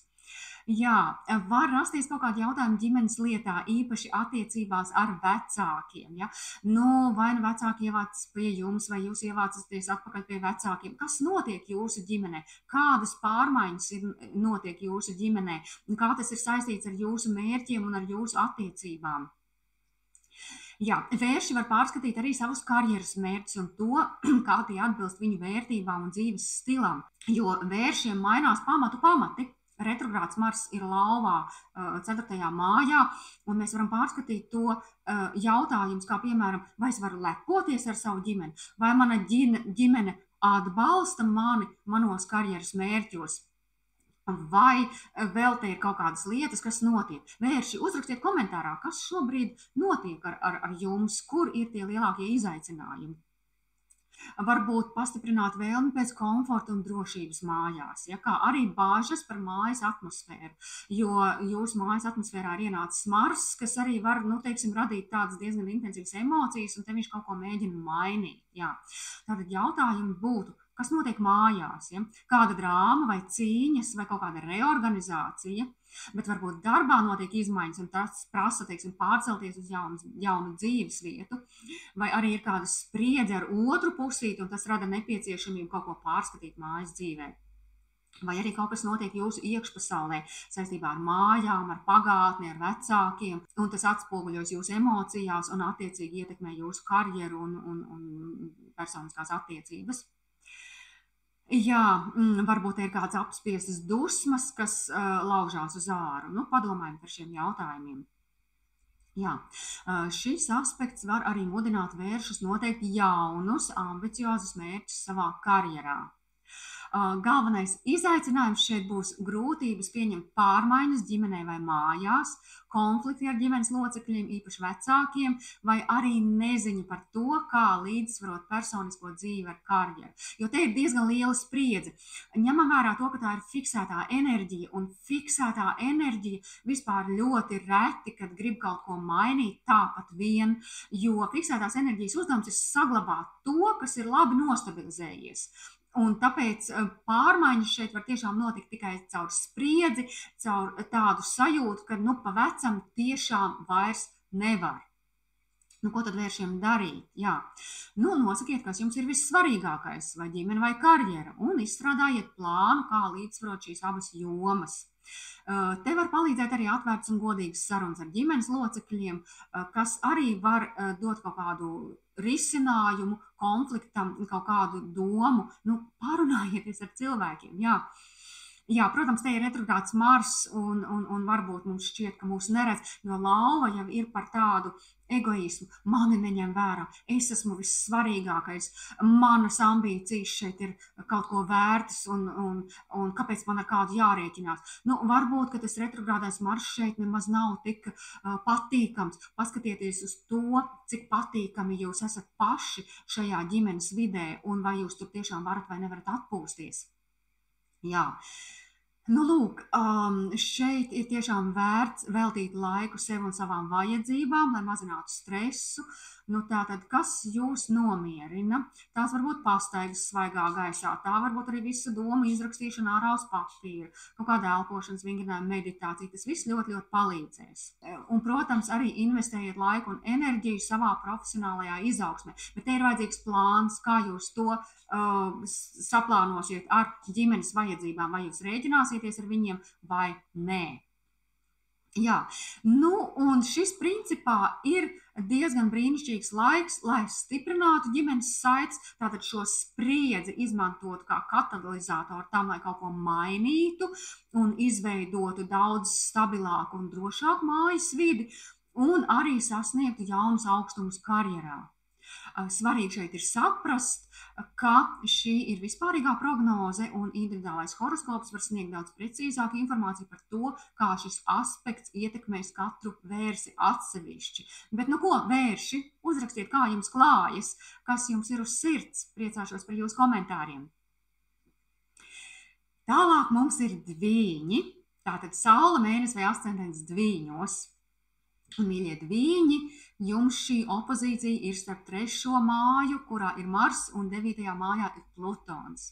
Jā, var rasties kaut kādi jautājumi ģimenes lietā, īpaši attiecībās ar vecākiem. Ja? Nu, vai nu vecāki ievāc pie jums, vai jūs ievācaties atpakaļ pie vecākiem. Kas notiek jūsu ģimenē? Kādas pārmaiņas notiek jūsu ģimenē? Kā tas ir saistīts ar jūsu mērķiem un ar jūsu attiecībām? Jā, vērši var pārskatīt arī savus karjeras mērķus un to, kā tie atbilst viņu vērtībām un dzīves stilam, jo vēršiem mainās pamati. Retrogrāds Mars ir lauvā 4. mājā, un mēs varam pārskatīt to jautājumus, kā piemēram, vai es varu lepoties ar savu ģimeni, vai mana ģimene atbalsta mani manos karjeras mērķos, vai vēl te ir kaut kādas lietas, kas notiek. Vērši, uzrakstiet komentārā, kas šobrīd notiek ar jums, kur ir tie lielākie izaicinājumi. Varbūt pastiprināt vēlmi pēc komforta un drošības mājās, ja, kā arī bāžas par mājas atmosfēru, jo jūsu mājas atmosfērā ir ienācis Mars, kas arī var, radīt tādas diezgan intensīvas emocijas, un te viņš kaut ko mēģina mainīt. Jā. Tātad jautājumi būtu, kas notiek mājās, ja? Kāda drāma vai cīņas vai kaut kāda reorganizācija, bet varbūt darbā notiek izmaiņas un tas prasa, pārcelties uz jaunu dzīves vietu, vai arī ir kāda spriedze ar otru pusīti un tas rada nepieciešamību kaut ko pārskatīt mājas dzīvē. Vai arī kaut kas notiek jūsu iekšpasaulē saistībā ar mājām, ar pagātni, ar vecākiem, un tas atspoguļos jūsu emocijās un attiecīgi ietekmē jūsu karjeru un personiskās attiecības. Jā, varbūt ir kāds apspiestas dusmas, kas laužās uz āru. Nu, padomājam par šiem jautājumiem. Jā, šis aspekts var arī mudināt vēršus noteikt jaunus, ambiciozus mērķus savā karjerā. Galvenais izaicinājums šeit būs grūtības pieņemt pārmaiņas ģimenē vai mājās, konflikti ar ģimenes locekļiem, īpaši vecākiem, vai arī neziņa par to, kā līdzsvarot personisko dzīvi ar karjeru. Jo te ir diezgan liela spriedze. Ņemam vērā to, ka tā ir fiksētā enerģija, un fiksētā enerģija vispār ļoti reti, kad grib kaut ko mainīt tāpat vien, jo fiksētās enerģijas uzdevums ir saglabāt to, kas ir labi nostabilizējies. Un tāpēc pārmaiņas šeit var tiešām notikt tikai caur spriedzi, caur tādu sajūtu, ka pa vecam tiešām vairs nevar. Nu, ko tad vēršiem darīt? Jā. Nu, nosakiet, kas jums ir vissvarīgākais, vai ģimene vai karjera, un izstrādājiet plānu, kā līdzsvarot šīs abas jomas. Te var palīdzēt arī atvērts un godīgs sarunas ar ģimenes locekļiem, kas arī var dot kaut kādu risinājumu konfliktam, kaut kādu domu. Nu, pārunājieties ar cilvēkiem, jā. Jā, protams, te ir retrogrāds Mars, un varbūt mums šķiet, ka mūs neredz, jo lauva jau ir par tādu egoismu. Mani neņem vērā, es esmu vissvarīgākais, manas ambīcijas šeit ir kaut ko vērtas, un kāpēc man ar kādu jārēķinās. Nu, varbūt, ka tas retrogrādais Mars šeit nemaz nav tik patīkams. Paskatieties uz to, cik patīkami jūs esat paši šajā ģimenes vidē, un vai jūs tur tiešām varat vai nevarat atpūsties. Jā. Nu, lūk, šeit ir tiešām vērts veltīt laiku sev un savām vajadzībām, lai mazinātu stresu. Nu, tātad, kas jūs nomierina? Tās var būt pastaigas svaigā gaisā, tā varbūt arī visa doma izrakstīšana ārā uz papīra, kaut kāda elpošanas vingrinājuma meditācija. Tas viss ļoti, ļoti palīdzēs. Un, protams, arī investējiet laiku un enerģiju savā profesionālajā izaugsmē. Bet te ir vajadzīgs plāns, kā jūs to saplānosiet ar ģimenes vajadzībām, vai jūs rēķināsieties ar viņiem vai nē. Jā, nu, un šis principā ir diezgan brīnišķīgs laiks, lai stiprinātu ģimenes saites, tātad šo spriedzi izmantot kā katalizātoru tam, lai kaut ko mainītu un izveidotu daudz stabilāku un drošāku mājas vidi un arī sasniegtu jaunus augstumus karjerā. Svarīgi šeit ir saprast, ka šī ir vispārīgā prognoze un individuālais horoskops var sniegt daudz precīzāku informāciju par to, kā šis aspekts ietekmēs katru vērsi atsevišķi. Bet nu ko, vērši, uzrakstiet, kā jums klājas, kas jums ir uz sirds, priecāšos par jūsu komentāriem. Tālāk mums ir dvīņi, tātad Saule, Mēnesis vai ascendents dvīņos. Un, mīļie dvīņi, jums šī opozīcija ir starp 3. māju, kurā ir Mars, un 9. mājā ir Plutons.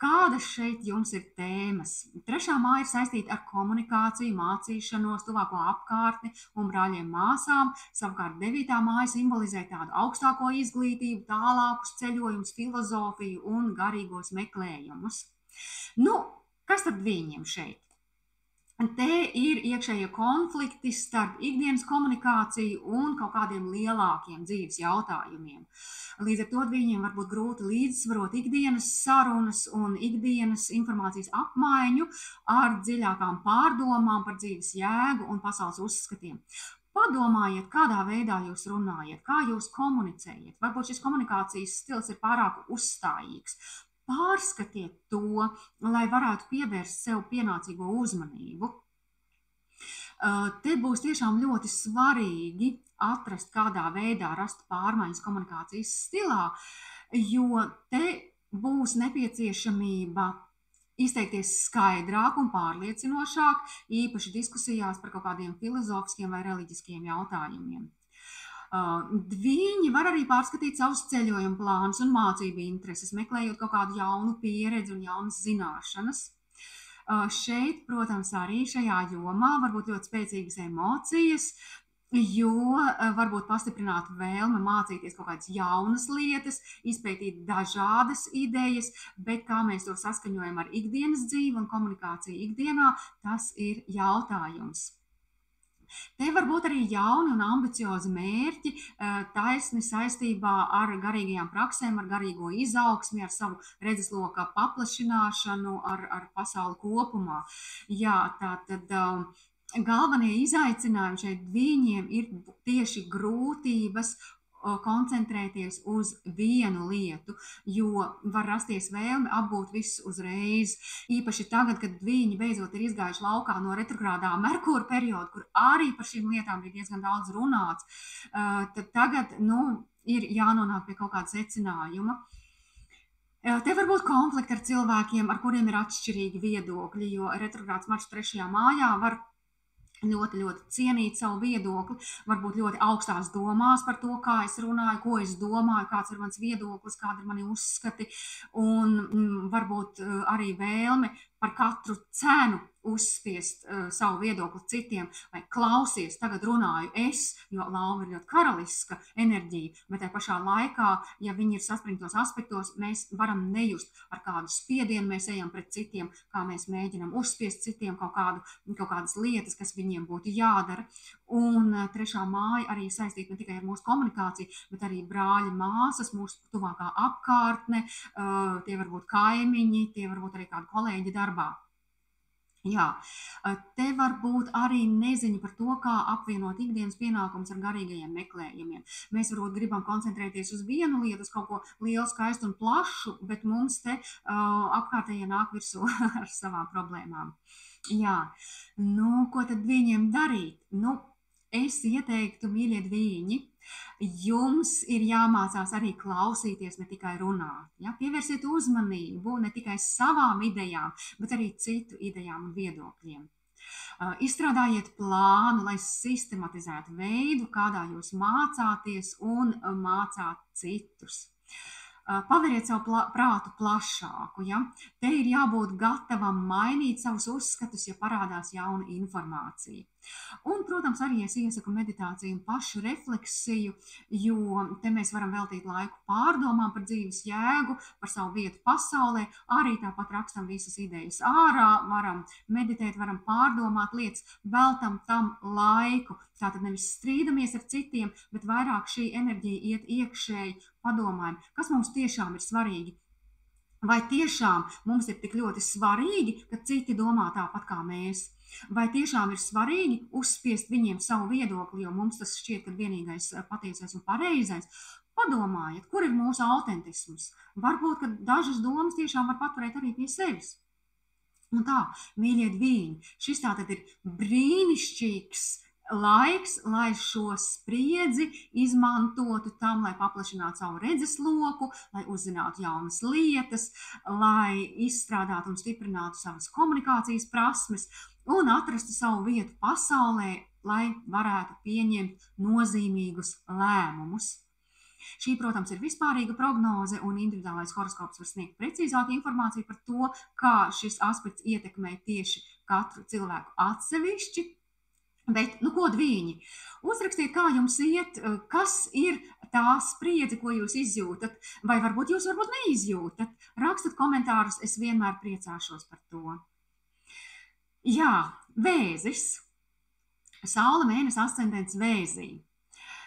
Kādas šeit jums ir tēmas? 3. māja ir saistīta ar komunikāciju, mācīšanos, tuvāko apkārtni un brāļiem māsām. Savukārt 9. māja simbolizē tādu augstāko izglītību, tālākus ceļojumus, filozofiju un garīgos meklējumus. Nu, kas tad viņiem šeit? Te ir iekšējie konflikti starp ikdienas komunikāciju un kaut kādiem lielākiem dzīves jautājumiem. Līdz ar to viņiem var būt grūti līdzsvarot ikdienas sarunas un ikdienas informācijas apmaiņu ar dziļākām pārdomām par dzīves jēgu un pasaules uzskatiem. Padomājiet, kādā veidā jūs runājat, kā jūs komunicējat. Varbūt šis komunikācijas stils ir pārāk uzstājīgs. Pārskatiet to, lai varētu pievērst sev pienācīgo uzmanību. Te būs tiešām ļoti svarīgi atrast, kādā veidā rast pārmaiņas komunikācijas stilā, jo te būs nepieciešamība izteikties skaidrāk un pārliecinošāk, īpaši diskusijās par kaut kādiem filozofiskiem vai reliģiskiem jautājumiem. Dvīņi var arī pārskatīt savus ceļojumu plānus un mācību intereses, meklējot kaut kādu jaunu pieredzi un jaunas zināšanas. Šeit, protams, arī šajā jomā var būt ļoti spēcīgas emocijas, jo varbūt pastiprināt vēlme mācīties kaut kādas jaunas lietas, izpētīt dažādas idejas, bet kā mēs to saskaņojam ar ikdienas dzīvi un komunikāciju ikdienā, tas ir jautājums. Te var būt arī jauni un ambiciozi mērķi, taisni saistībā ar garīgajām praksēm, ar garīgo izaugsmi, ar savu redzesloka paplašināšanu, ar pasauli kopumā. Jā, tātad galvenie izaicinājumi šeit viņiem ir tieši grūtības koncentrēties uz vienu lietu, jo var rasties vēlme apgūt visu uzreiz. Īpaši tagad, kad viņi beidzot ir izgājuši laukā no retrogrādā Merkūra perioda, kur arī par šīm lietām ir diezgan daudz runāts, tad tagad ir jānonāk pie kaut kāda secinājuma. Te var būt konflikti ar cilvēkiem, ar kuriem ir atšķirīgi viedokļi, jo retrogrāds Mars 3. mājā var ļoti, ļoti cienīt savu viedokli, varbūt ļoti augstās domās par to, kā es runāju, ko es domāju, kāds ir mans viedoklis, kādi ir mani uzskati, un varbūt arī vēlme par katru cenu uzspiest savu viedokli citiem, vai klausies, tagad runāju es, jo lauva ir ļoti karaliska enerģija, bet tajā pašā laikā, ja viņi ir saspringtos aspektos, mēs varam nejust, ar kādu spiedienu mēs ejam pret citiem, kā mēs mēģinam uzspiest citiem kaut kādas lietas, kas viņiem būtu jādara. Un trešā māja arī saistīta ne tikai ar mūsu komunikāciju, bet arī brāļi, māsas, mūsu tuvākā apkārtne, tie var būt kaimiņi, tie var būt arī kādi kolēģi darbā. Jā, te var būt arī neziņa par to, kā apvienot ikdienas pienākumus ar garīgajiem meklējumiem. Mēs varbūt gribam koncentrēties uz vienu lietu, uz kaut ko lielu, skaistu un plašu, bet mums te apkārtējie nāk virsū ar savām problēmām. Jā, ko tad viņiem darīt? Es ieteiktu, mīļie dviņi, jums ir jāmācās arī klausīties, ne tikai runāt. Ja? Pievērsiet uzmanību ne tikai savām idejām, bet arī citu idejām un viedokļiem. Izstrādājiet plānu, lai sistematizētu veidu, kādā jūs mācāties un mācāt citus. Paveriet savu prātu plašāku. Ja? Te ir jābūt gatavam mainīt savus uzskatus, ja parādās jauna informācija. Un, protams, arī es iesaku meditāciju un pašu refleksiju, jo te mēs varam veltīt laiku pārdomām par dzīves jēgu, par savu vietu pasaulē, arī tāpat rakstam visas idejas ārā, varam meditēt, varam pārdomāt lietas, veltam tam laiku. Tātad nevis strīdamies ar citiem, bet vairāk šī enerģija iet iekšēji, padomājam, kas mums tiešām ir svarīgi. Vai tiešām mums ir tik ļoti svarīgi, ka citi domā tāpat kā mēs? Vai tiešām ir svarīgi uzspiest viņiem savu viedokli, jo mums tas šķiet, ka vienīgais patiesais un pareizais? Padomājiet, kur ir mūsu autentisms? Varbūt, ka dažas domas tiešām var paturēt arī pie sevis. Un tā, mīļie dviņi, šis tātad ir brīnišķīgs laiks, lai šo spriedzi izmantotu tam, lai paplašinātu savu redzesloku, lai uzzinātu jaunas lietas, lai izstrādātu un stiprinātu savas komunikācijas prasmes un atrastu savu vietu pasaulē, lai varētu pieņemt nozīmīgus lēmumus. Šī, protams, ir vispārīga prognoze, un individuālais horoskops var sniegt precīzāku informāciju par to, kā šis aspekts ietekmē tieši katru cilvēku atsevišķi. Bet, ko dviņi? Uzrakstiet, kā jums iet, kas ir tā spriedze, ko jūs izjūtat, vai varbūt jūs neizjūtat. Rakstat komentārus, es vienmēr priecāšos par to. Jā, Vēzis. Saule, Mēnesis, ascendents Vēzī.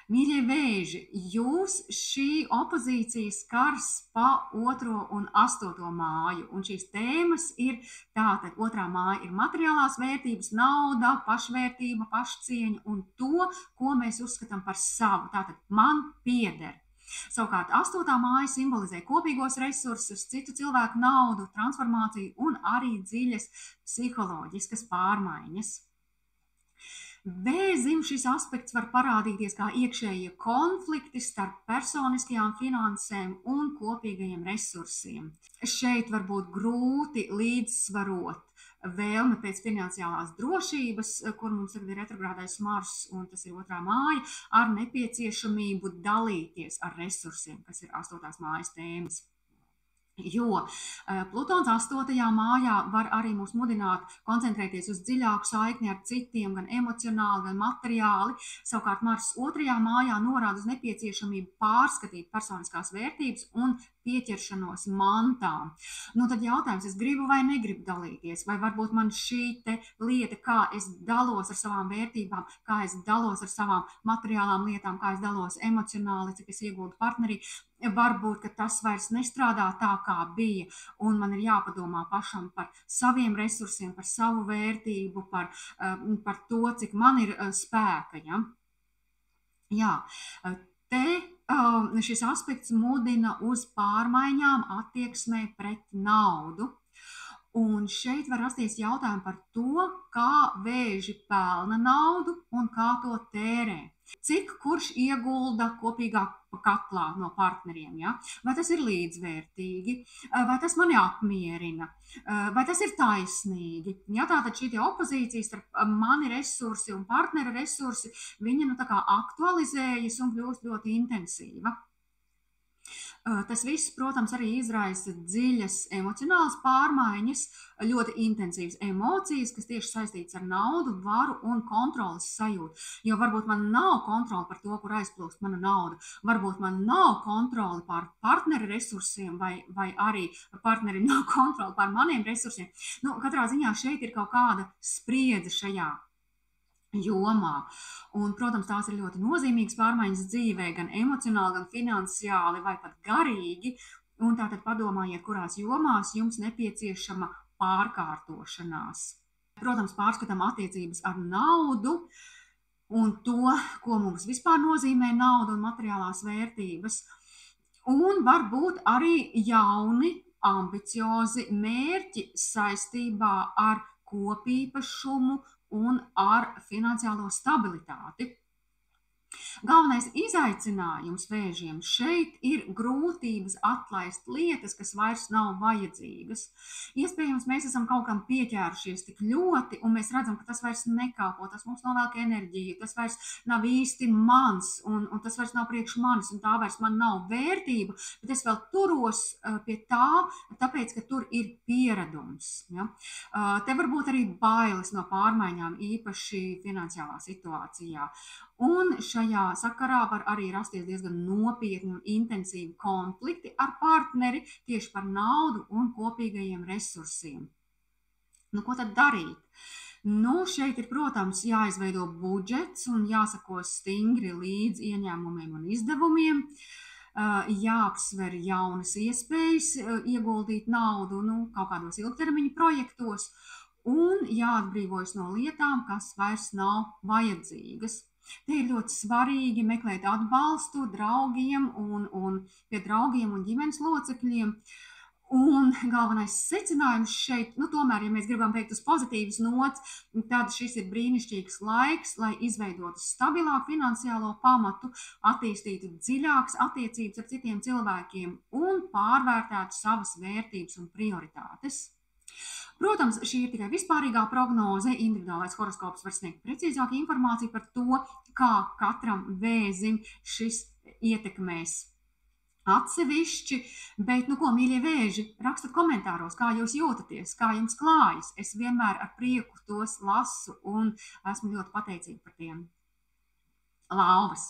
Mīļie vēži, jūs šī opozīcija skars pa 2. un 8. māju, un šīs tēmas ir tātad 2. māja ir materiālās vērtības, nauda, pašvērtība, pašcieņa un to, ko mēs uzskatām par savu, tātad man pieder. Savukārt 8. māja simbolizē kopīgos resursus, citu cilvēku naudu, transformāciju un arī dziļas psiholoģiskas pārmaiņas. Vēzim šis aspekts var parādīties kā iekšējie konflikti starp personiskajām finansēm un kopīgajiem resursiem. Šeit var būt grūti līdzsvarot vēlme pēc finansiālās drošības, kur mums tagad ir retrogrādais Mars, un tas ir 2. māja, ar nepieciešamību dalīties ar resursiem, kas ir 8. mājas tēmas. Jo Plutons 8. mājā var arī mūs mudināt koncentrēties uz dziļāku saikni ar citiem, gan emocionāli, gan materiāli. Savukārt Mars 2. mājā norāda uz nepieciešamību pārskatīt personiskās vērtības un pieķeršanos mantām. Tad jautājums, es gribu vai negribu dalīties, vai varbūt man šī te lieta, kā es dalos ar savām vērtībām, kā es dalos ar savām materiālām lietām, kā es dalos emocionāli, cik es ieguldu partnerī, varbūt, ka tas vairs nestrādā tā, kā bija, un man ir jāpadomā pašam par saviem resursiem, par savu vērtību, par to, cik man ir spēka. Ja? Šis aspekts mudina uz pārmaiņām attieksmē pret naudu. Un šeit var rasties jautājumi par to, kā vēži pelna naudu un kā to tērē. Cik kurš iegulda kopīgā katlā no partneriem, ja? Vai tas ir līdzvērtīgi, vai tas mani apmierina, vai tas ir taisnīgi. Ja, tātad šī opozīcija starp mani resursi un partnera resursi, viņa tā kā aktualizējas un kļūst ļoti intensīva. Tas viss, protams, arī izraisa dziļas emocionālas pārmaiņas, ļoti intensīvas emocijas, kas tieši saistītas ar naudu, varu un kontrolas sajūtu. Jo varbūt man nav kontrola par to, kur aizplūst mana nauda, varbūt man nav kontrola pār partneri resursiem, vai arī partnerim nav kontrola pār maniem resursiem. Nu, katrā ziņā šeit ir kaut kāda spriedze šajā jomā. Un, protams, tās ir ļoti nozīmīgas pārmaiņas dzīvē, gan emocionāli, gan finansiāli, vai pat garīgi. Un tātad padomājiet, kurās jomās jums nepieciešama pārkārtošanās. Protams, pārskatām attiecības ar naudu un to, ko mums vispār nozīmē nauda un materiālās vērtības. Un varbūt arī jauni, ambiciozi mērķi saistībā ar kopīpašumu un ar finansiālo stabilitāti. Galvenais izaicinājums vēžiem šeit ir grūtības atlaist lietas, kas vairs nav vajadzīgas. Iespējams, mēs esam kaut kam pieķērušies tik ļoti, un mēs redzam, ka tas vairs nekalpo, tas mums novelk enerģiju, tas vairs nav īsti mans, un tas vairs nav priekš manis, un tā vairs man nav vērtība, bet es vēl turos pie tā, tāpēc, ka tur ir pieredums. Ja? Te varbūt arī bailes no pārmaiņām, īpaši finansiālā situācijā. Un šajā sakarā var arī rasties diezgan nopietni un intensīvi konflikti ar partneri tieši par naudu un kopīgajiem resursiem. Nu, ko tad darīt? Nu, šeit ir, protams, jāizveido budžets un jāsako stingri līdz ieņēmumiem un izdevumiem. Jāapsver jaunas iespējas ieguldīt naudu kaut kādos ilgtermiņa projektos un jāatbrīvojas no lietām, kas vairs nav vajadzīgas. Te ir ļoti svarīgi meklēt atbalstu draugiem un pie draugiem un ģimenes locekļiem. Un galvenais secinājums šeit, tomēr, ja mēs gribam teikt uz pozitīvas nots, tad šis ir brīnišķīgs laiks, lai izveidotu stabilāku finansiālo pamatu, attīstītu dziļākas attiecības ar citiem cilvēkiem un pārvērtētu savas vērtības un prioritātes. Protams, šī ir tikai vispārīgā prognoze, individuālais horoskops var sniegt precīzāku informāciju par to, kā katram vēzim šis ietekmēs atsevišķi, bet, mīļie vēži, rakstat komentāros, kā jūs jūtaties, kā jums klājas. Es vienmēr ar prieku tos lasu un esmu ļoti pateicīga par tiem. Lauvas.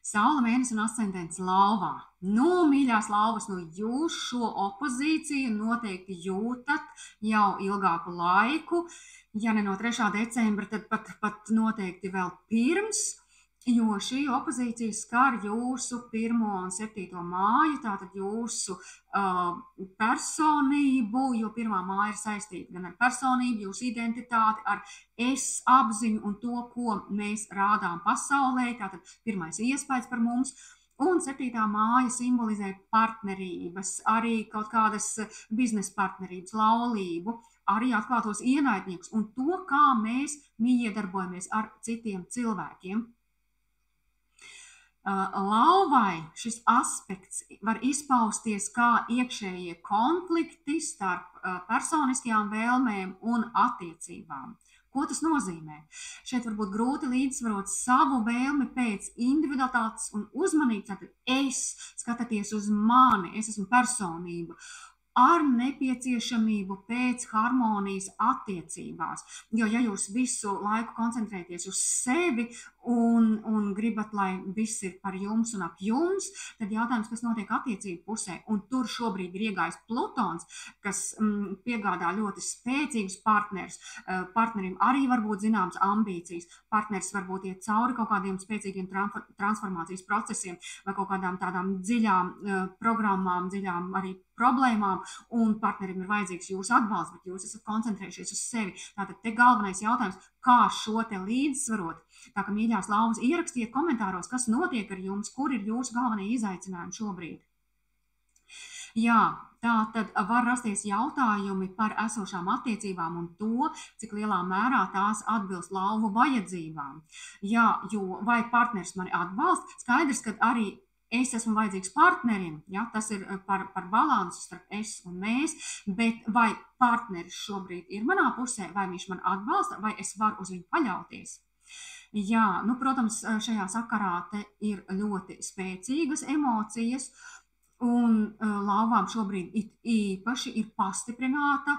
Saule, mēnesis un ascendents lauvā. Mīļās lauvas, jūs šo opozīciju noteikti jūtat jau ilgāku laiku. Ja ne no 3. decembra, tad pat noteikti vēl pirms, jo šī opozīcija skar jūsu 1. un 7. māju, tātad jūsu personību, jo 1. māja ir saistīta gan ar personību, jūsu identitāti, ar es apziņu un to, ko mēs rādām pasaulē, tātad pirmais iespējas par mums. Un 7. māja simbolizē partnerības, arī kaut kādas biznesa partnerības, laulību, arī atklātos ienaidniekus un to, kā mēs miedarbojamies ar citiem cilvēkiem. Lauvai šis aspekts var izpausties kā iekšējie konflikti starp personiskajām vēlmēm un attiecībām. Ko tas nozīmē? Šeit var būt grūti līdzsvarot savu vēlmi pēc individualitātes un uzmanības, tātad es, skatāties uz mani, es esmu personība, ar nepieciešamību pēc harmonijas attiecībās. Jo, ja jūs visu laiku koncentrēties uz sevi un gribat, lai viss ir par jums un ap jums, tad jautājums, kas notiek attiecību pusē. Un tur šobrīd ir iegājis Plutons, kas piegādā ļoti spēcīgus partnerus. Partnerim arī var būt zināmas ambīcijas. Partneris varbūt iet cauri kaut kādiem spēcīgiem transformācijas procesiem vai kaut kādām tādām dziļām programmām, dziļām arī problēmām, un partnerim ir vajadzīgs jūsu atbalsts, bet jūs esat koncentrējušies uz sevi. Tātad te galvenais jautājums, kā šo te līdzsvarot. Tā kā mīļās lauvas, ierakstiet komentāros, kas notiek ar jums, kur ir jūsu galvenie izaicinājumi šobrīd. Jā, tā tad var rasties jautājumi par esošām attiecībām un to, cik lielā mērā tās atbilst lauvu vajadzībām. Jā, jo vai partneris mani atbalsta, skaidrs, ka arī es esmu vajadzīgs partnerim, ja, tas ir par balansu starp es un mēs, bet vai partneris šobrīd ir manā pusē, vai viņš man atbalsta, vai es varu uz viņu paļauties. Jā, protams, šajā sakarā te ir ļoti spēcīgas emocijas, Un lauvām šobrīd īpaši ir pastiprināta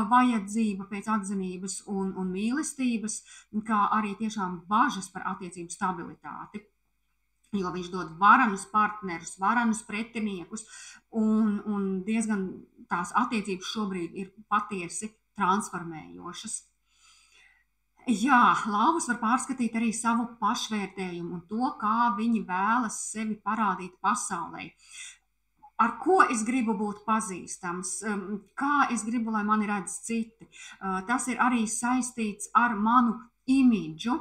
vajadzība pēc atzinības un mīlestības, kā arī tiešām bažas par attiecību stabilitāti. Jo viņš dod varenus partnerus, varenus pretiniekus, un diezgan tās attiecības šobrīd ir patiesi transformējošas. Jā, lauvas var pārskatīt arī savu pašvērtējumu un to, kā viņi vēlas sevi parādīt pasaulē. Ar ko es gribu būt pazīstams, kā es gribu, lai mani redz citi. Tas ir arī saistīts ar manu imidžu,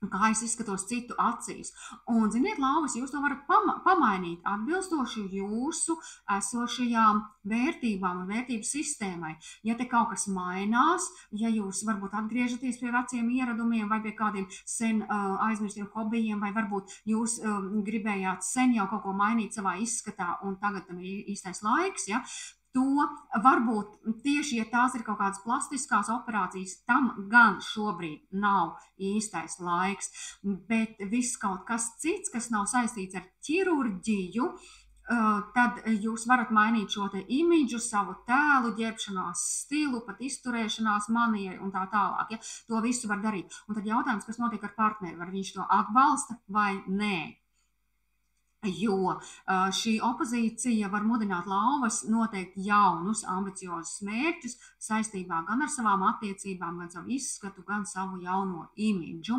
kā es izskatos citu acīs. Un, ziniet, lauvas, jūs to varat pamainīt atbilstoši jūsu esošajām vērtībām un vērtību sistēmai. Ja te kaut kas mainās, ja jūs varbūt atgriežaties pie veciem ieradumiem vai pie kādiem sen aizmirstiem hobijiem, vai varbūt jūs gribējāt sen jau kaut ko mainīt savā izskatā un tagad tam ir īstais laiks, ja? To varbūt tieši, ja tās ir kaut kādas plastiskās operācijas, tam gan šobrīd nav īstais laiks, bet viss kaut kas cits, kas nav saistīts ar ķirurģiju, tad jūs varat mainīt šo te imidžu, savu tēlu, ģērbšanās stilu, pat izturēšanās manieru un tā tālāk. Ja? To visu var darīt. Un tad jautājums, kas notiek ar partneri, vai viņš to atbalsta vai nē. Jo šī opozīcija var mudināt lauvas noteikt jaunus, ambiciozus mērķus saistībā gan ar savām attiecībām, gan savu izskatu, gan savu jauno imidžu.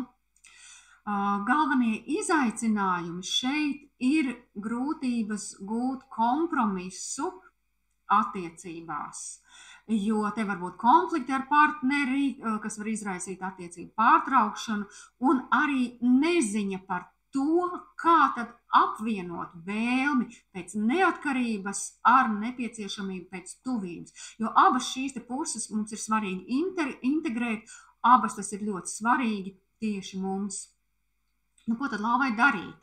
Galvenie izaicinājumi šeit ir grūtības gūt kompromisu attiecībās, jo te var būt konflikti ar partneri, kas var izraisīt attiecību pārtraukšanu, un arī neziņa par to, kā tad apvienot vēlmi pēc neatkarības ar nepieciešamību pēc tuvības. Jo abas šīs te puses mums ir svarīgi integrēt, abas tas ir ļoti svarīgi tieši mums. Nu, ko tad lauvai darīt?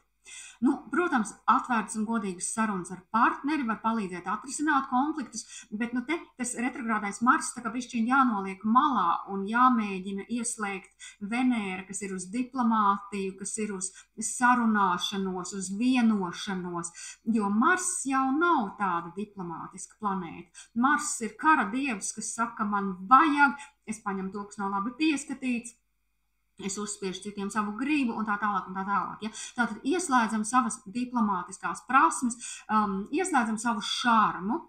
Nu, protams, atvērtas un godīgas sarunas ar partneri var palīdzēt atrisināt konfliktus, bet nu te tas retrogrādais Mars tā kā bišķiņ jānoliek malā un jāmēģina ieslēgt Venēra, kas ir uz diplomātiju, kas ir uz sarunāšanos, uz vienošanos, jo Mars jau nav tāda diplomātiska planēta. Mars ir kara dievs, kas saka, man vajag, es paņemu to, kas nav labi pieskatīts, es uzspiežu citiem savu gribu un tā tālāk un tā tālāk. Ja? Tātad ieslēdzam savas diplomātiskās prasmes, ieslēdzam savu šarmu.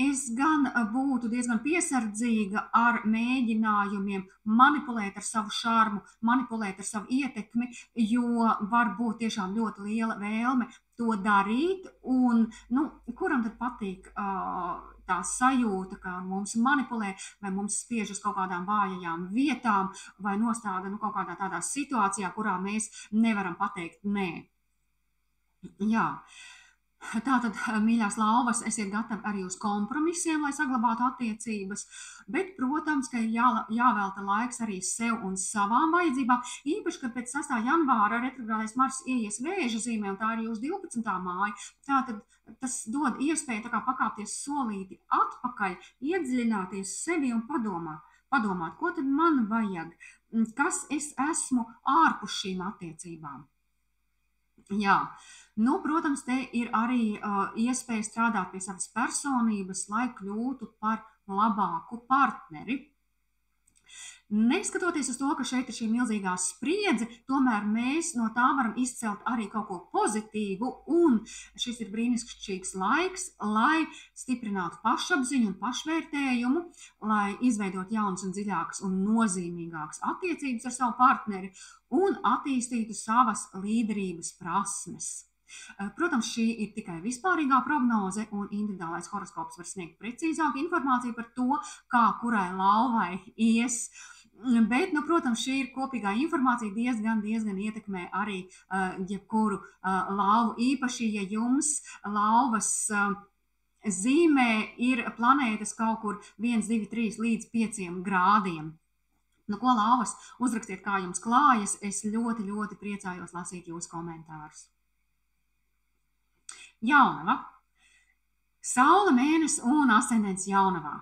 Es gan būtu diezgan piesardzīga ar mēģinājumiem manipulēt ar savu šarmu, manipulēt ar savu ietekmi, jo var būt tiešām ļoti liela vēlme to darīt, un nu, kuram tad patīk tā sajūta, ka mums manipulē vai mums spiež uz kaut kādām vājajām vietām vai nostāda kaut kādā tādā situācijā, kurā mēs nevaram pateikt nē. Jā. Tātad, mīļās lauvas, esiet gatavi arī uz kompromisiem, lai saglabātu attiecības, bet, protams, ka ir jāvelta laiks arī sev un savām vajadzībām, īpaši, kad pēc 6. janvāra retrogrādais Mars ieies Vēža zīmē, un tā ir jūsu 12. māja, tātad tas dod iespēju tā kā pakāpties solīti atpakaļ, iedziļināties sevi un padomāt, ko tad man vajag, kas es esmu ārpus šīm attiecībām. Jā. Nu, protams, te ir arī iespēja strādāt pie savas personības, lai kļūtu par labāku partneri. Neskatoties uz to, ka šeit ir šī milzīgā spriedze, tomēr mēs no tā varam izcelt arī kaut ko pozitīvu, un šis ir brīnišķīgs laiks, lai stiprinātu pašapziņu un pašvērtējumu, lai izveidot jaunas un dziļākas un nozīmīgākas attiecības ar savu partneri un attīstītu savas līderības prasmes. Protams, šī ir tikai vispārīgā prognoze, un individuālais horoskops var sniegt precīzāku informāciju par to, kā kurai lauvai ies. Bet, nu, protams, šī ir kopīgā informācija diezgan ietekmē arī jebkuru lauvu. Īpaši, ja jums lauvas zīmē ir planētas kaut kur 1, 2, 3 līdz 5 grādiem. Nu, ko lauvas, uzrakstiet, kā jums klājas. Es ļoti, ļoti priecājos lasīt jūsu komentārus. Jaunava. Saule, mēnesis un ascendents jaunavā.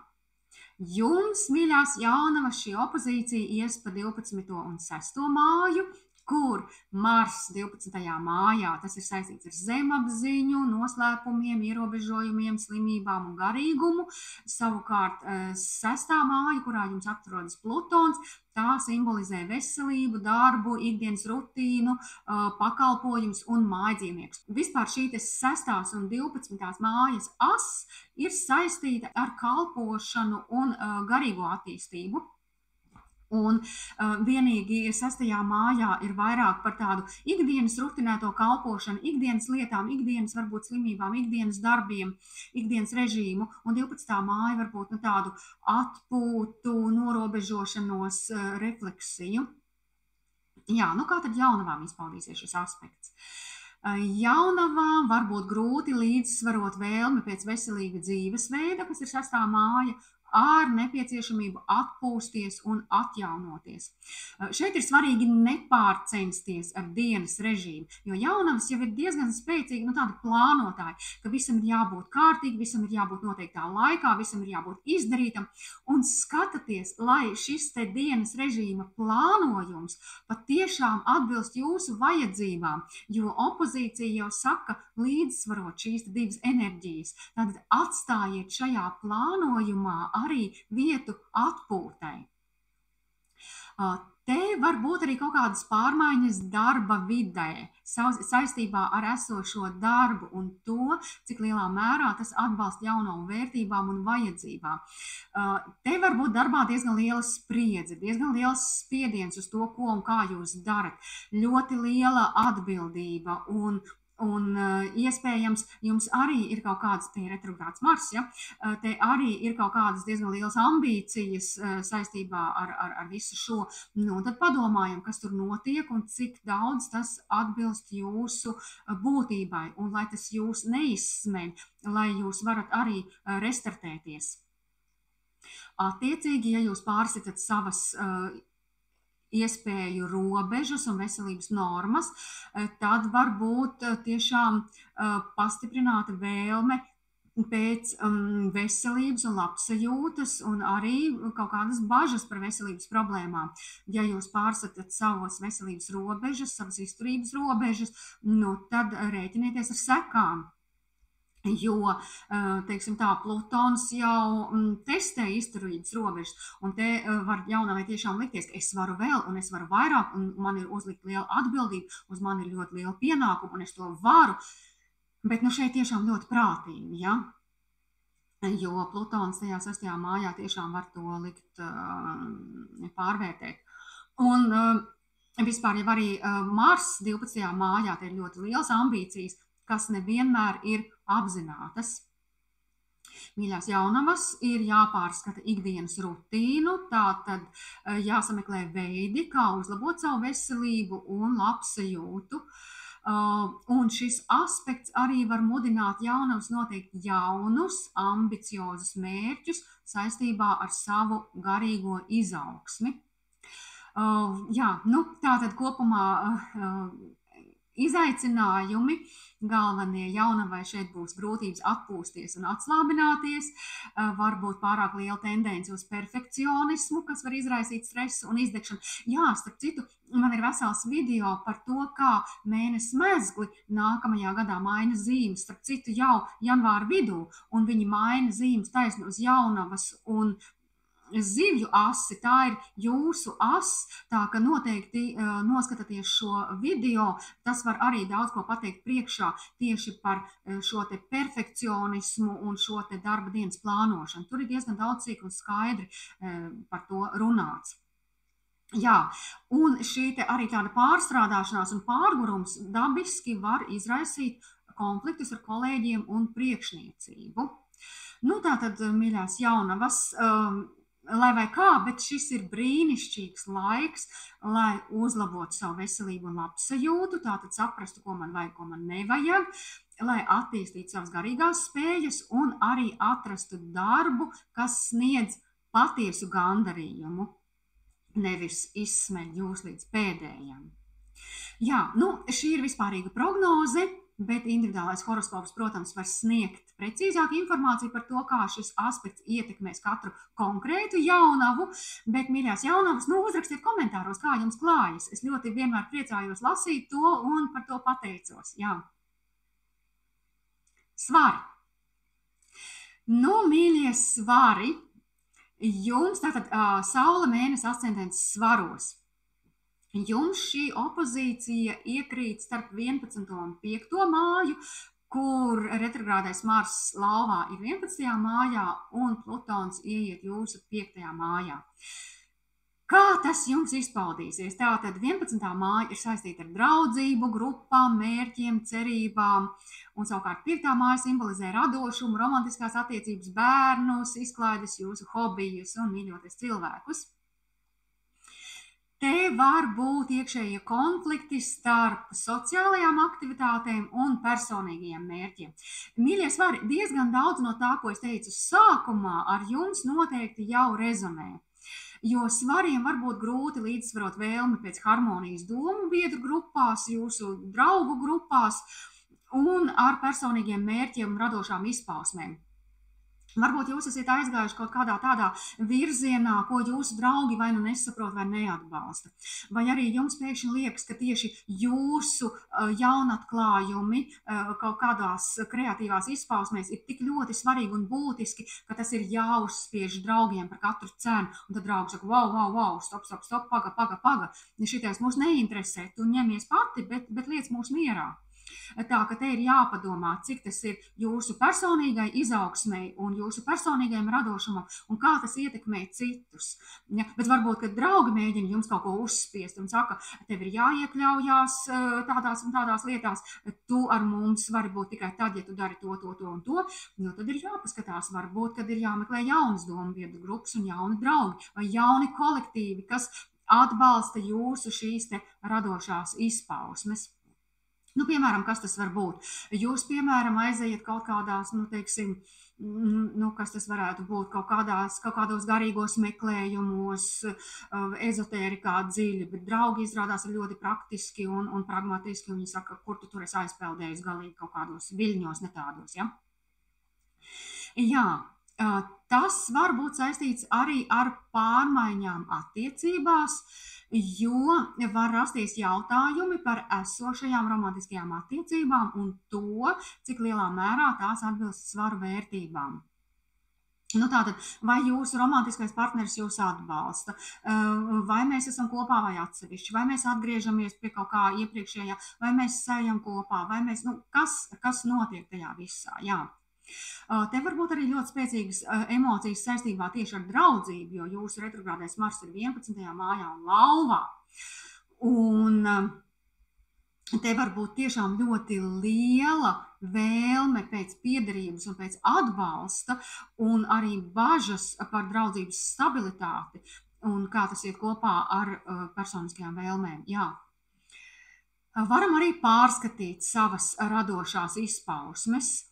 Jums, mīļās jaunavas, šī opozīcija ies pa 12. un 6. māju, kur Mars 12. mājā, tas ir saistīts ar zemapziņu, noslēpumiem, ierobežojumiem, slimībām un garīgumu. Savukārt 6. māja, kurā jums atrodas Plutons, tā simbolizē veselību, darbu, ikdienas rutīnu, pakalpojumus un mājdzīvniekus. Vispār šī 6. un 12. mājas as ir saistīta ar kalpošanu un garīgo attīstību. Un vienīgi 6. mājā ir vairāk par tādu ikdienas rutinēto kalpošanu, ikdienas lietām, ikdienas varbūt slimībām, ikdienas darbiem, ikdienas režīmu, un 12. māja varbūt tādu atpūtu, norobežošanos, refleksiju. Jā, kā tad jaunavām izpaudīsies šis aspekts? Jaunavām var būt grūti līdzsvarot vēlmi pēc veselīga dzīvesveida, kas ir 6. māja, ar nepieciešamību atpūsties un atjaunoties. Šeit ir svarīgi nepārcensties ar dienas režīmu, jo jaunavas jau ir diezgan spēcīgi tādi plānotāji, ka visam ir jābūt kārtīgi, visam ir jābūt noteiktā laikā, visam ir jābūt izdarītam, un skatāties, lai šis te dienas režīma plānojums patiešām atbilst jūsu vajadzībām, jo opozīcija jau saka līdzsvarot šīs divas enerģijas. Tad atstājiet šajā plānojumā arī vietu atpūtai. Te var būt arī kaut kādas pārmaiņas darba vidē, saistībā ar esošo darbu un to, cik lielā mērā tas atbalsta jaunām vērtībām un vajadzībām. Te var būt darbā diezgan liela spriedze, diezgan liels spiediens uz to, ko un kā jūs darat. Ļoti liela atbildība un iespējams jums arī ir kaut kādas, te ir retrogrāds Mars, ja? Te arī ir kaut kādas diezgan lielas ambīcijas saistībā ar visu šo. Tad padomājam, kas tur notiek un cik daudz tas atbilst jūsu būtībai un lai tas jūs neizsmeļ, lai jūs varat arī restartēties. Attiecīgi, ja jūs pārsitat savas iespēju robežas un veselības normas, tad var būt tiešām pastiprināta vēlme pēc veselības un labsajūtas un arī kaut kādas bažas par veselības problēmām. Ja jūs pārsatat savas veselības robežas, savas izturības robežas, tad rēķinieties ar sekām. Jo, teiksim tā, Plutons jau testē izturības robežas, un te var jaunavai tiešām likties, ka es varu vēl, un es varu vairāk, un man ir uzlikt liela atbildība, uz mani ir ļoti liela pienākuma, un es to varu, bet šeit tiešām ļoti prātīgi, ja? Jo Plutons tajā 6. mājā tiešām var to likt pārvērtēt. Un vispār jau arī Mars 12. mājā te ir ļoti liels ambīcijas, kas nevienmēr ir apzinātas. Mīļās jaunavas, ir jāpārskata ikdienas rutīnu, tātad jāsameklē veidi, kā uzlabot savu veselību un labsajūtu. Un šis aspekts arī var mudināt jaunavas noteikt jaunus, ambiciozus mērķus saistībā ar savu garīgo izaugsmi. Tātad kopumā izaicinājumi galvenie jaunavai šeit būs grūtības atpūsties un atslābināties, varbūt pārāk liela tendence uz perfekcionismu, kas var izraisīt stresu un izdegšanu. Jā, starp citu, man ir vesels video par to, kā mēness mezgli nākamajā gadā maina zīmes, starp citu jau janvāra vidū, un viņi maina zīmes taisni uz jaunavas un zivju asi, tā ir jūsu as, tā ka noteikti noskatāties šo video, tas var arī daudz ko pateikt priekšā tieši par šo te perfekcionismu un šo te darba dienas plānošanu. Tur ir diezgan daudz cik un skaidri par to runāts. Jā, un šī te arī tāda pārstrādāšanās un pārgurums dabiski var izraisīt konfliktus ar kolēģiem un priekšniecību. Tātad, mīļās jaunavas, lai vai kā, bet šis ir brīnišķīgs laiks, lai uzlabotu savu veselību un labsajūtu, tātad saprastu, ko man vajag, ko man nevajag, lai attīstītu savas garīgās spējas un arī atrastu darbu, kas sniedz patiesu gandarījumu, nevis izsmeļ jūs līdz pēdējam. Jā, šī ir vispārīga prognoze. Bet individuālais horoskops, protams, var sniegt precīzāku informāciju par to, kā šis aspekts ietekmēs katru konkrētu jaunavu. Bet, mīļās jaunavas, uzrakstiet komentāros, kā jums klājas. Es ļoti vienmēr priecājos lasīt to un par to pateicos. Jā. Svari. Mīļie svari, jums tātad Saule, Mēnesis, ascendents svaros. Jums šī opozīcija iekrīt starp 11. un 5. māju, kur retrogrādais Mars lauvā ir 11. mājā un Plutons ieiet jūsu 5. mājā. Kā tas jums izpaudīsies? Tātad 11. māja ir saistīta ar draudzību, grupām, mērķiem, cerībām, un savukārt 5. māja simbolizē radošumu, romantiskās attiecības, bērnus, izklaides, jūsu hobijus un mīļoties cilvēkus. Te var būt iekšējie konflikti starp sociālajām aktivitātēm un personīgajiem mērķiem. Mīļie svari, diezgan daudz no tā, ko es teicu sākumā, ar jums noteikti jau rezonē. Jo svariem var būt grūti līdzsvarot vēlmi pēc harmonijas domu biedru grupās, jūsu draugu grupās un ar personīgiem mērķiem un radošām izpausmēm. Varbūt jūs esat aizgājuši kaut kādā tādā virzienā, ko jūsu draugi vai nu nesaprot vai neatbalsta. Vai arī jums pēkšņi liekas, ka tieši jūsu jaunatklājumi kaut kādās kreatīvās izpausmēs ir tik ļoti svarīgi un būtiski, ka tas ir jāuzspiež draugiem par katru cenu. Un tad draugi saka, wow, stop, paga. Šitais mūs neinteresē, tu ņemies pati, bet liec mūs mierā. Tā, ka te ir jāpadomā, cik tas ir jūsu personīgai izaugsmei un jūsu personīgajam radošumam un kā tas ietekmē citus. Ja, bet varbūt, kad draugi mēģina jums kaut ko uzspiest un saka, tev ir jāiekļaujās tādās un tādās lietās, tu ar mums vari būt tikai tad, ja tu dari to un to, jo tad ir jāpaskatās, varbūt, kad ir jāmeklē jaunas domu biedru grupas un jauni draugi vai jauni kolektīvi, kas atbalsta jūsu šīs te radošās izpausmes. Piemēram, kas tas var būt? Jūs, piemēram, aiziet kaut kādās, kas tas varētu būt, kaut kādos garīgos meklējumos, ezotērikā dziļi, bet draugi izrādās ir ļoti praktiski un pragmatiski, un viņi saka, kur tu tur esi aizpeldējis galīgi kaut kādos viļņos, ne tādos, ja? Jā. Tas var būt saistīts arī ar pārmaiņām attiecībās, jo var rasties jautājumi par esošajām romantiskajām attiecībām un to, cik lielā mērā tās atbilst svaru vērtībām. Tātad, vai jūsu romantiskais partneris jūs atbalsta, vai mēs esam kopā vai atsevišķi, vai mēs atgriežamies pie kaut kā iepriekšējā, vai mēs sējam kopā, vai mēs, kas notiek tajā visā, jā. Te var būt arī ļoti spēcīgas emocijas saistībā tieši ar draudzību, jo jūsu retrogrādais Mars ir 11. mājā un lauvā. Un te var būt tiešām ļoti liela vēlme pēc piederības un pēc atbalsta un arī bažas par draudzības stabilitāti un kā tas iet kopā ar personiskajām vēlmēm. Jā. Varam arī pārskatīt savas radošās izpausmes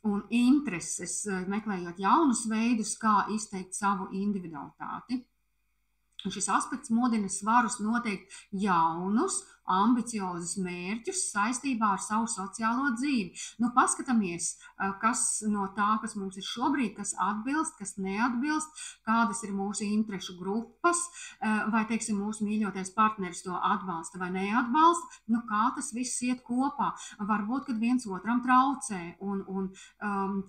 un intereses, meklējot jaunus veidus, kā izteikt savu individualitāti. Un šis aspekts modina svarus noteikt jaunus, ambiciozus mērķus saistībā ar savu sociālo dzīvi. Paskatāmies, kas no tā, kas mums ir šobrīd, kas atbilst, kas neatbilst, kādas ir mūsu interešu grupas, vai, teiksim, mūsu mīļotais partneris to atbalsta vai neatbalsta, kā tas viss iet kopā. Varbūt, kad viens otram traucē, un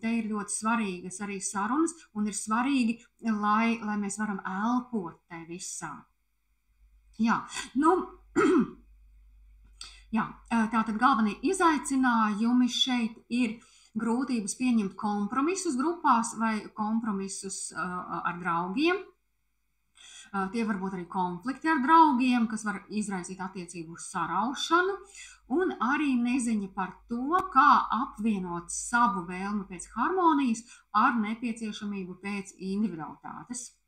te ir ļoti svarīgas arī sarunas, un ir svarīgi, lai mēs varam elpot te visā. Jā, Jā, tātad galvenie izaicinājumi šeit ir grūtības pieņemt kompromisus grupās vai kompromisus ar draugiem. Tie var būt arī konflikti ar draugiem, kas var izraisīt attiecību saraušanu, un arī neziņa par to, kā apvienot savu vēlmi pēc harmonijas ar nepieciešamību pēc individualitātes.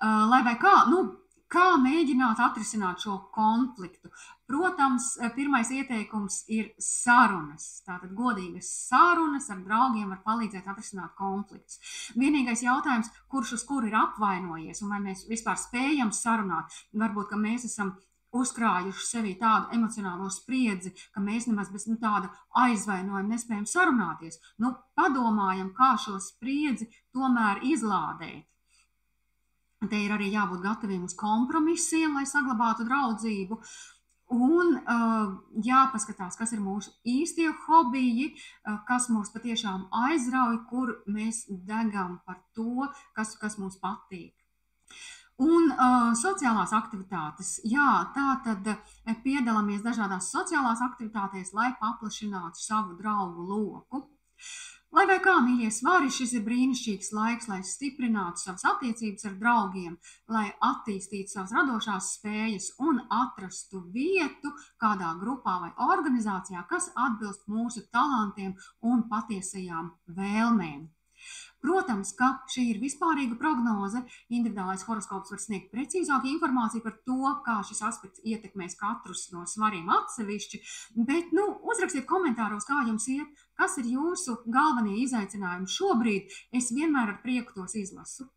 Lai vai kā mēģināt atrisināt šo konfliktu? Protams, pirmais ieteikums ir sarunas. Tātad godīgas sarunas ar draugiem var palīdzēt atrisināt konfliktus. Vienīgais jautājums, kurš uz kuru ir apvainojies un vai mēs vispār spējam sarunāt, varbūt, ka mēs esam uzkrājuši sevī tādu emocionālo spriedzi, ka mēs nemaz bez tāda aizvainojuma nespējam sarunāties. Padomājam, kā šo spriedzi tomēr izlādēt. Te ir arī jābūt gataviem uz kompromisiem, lai saglabātu draudzību. Un jāpaskatās, kas ir mūsu īstie hobiji, kas mūs patiešām aizrauj, kur mēs degam par to, kas mums patīk. Un sociālās aktivitātes. Jā, tātad piedalāmies dažādās sociālās aktivitātēs, lai paplašinātu savu draugu loku. Lai vai kā, mīļie svari, šis ir brīnišķīgs laiks, lai stiprinātu savas attiecības ar draugiem, lai attīstītu savas radošās spējas un atrastu vietu kādā grupā vai organizācijā, kas atbilst mūsu talantiem un patiesajām vēlmēm. Protams, ka šī ir vispārīga prognoze, individuālais horoskops var sniegt precīzāku informāciju par to, kā šis aspekts ietekmēs katrus no svariem atsevišķi, bet, uzrakstiet komentāros, kā jums iet, kas ir jūsu galvenie izaicinājumi šobrīd, es vienmēr ar prieku tos izlasu.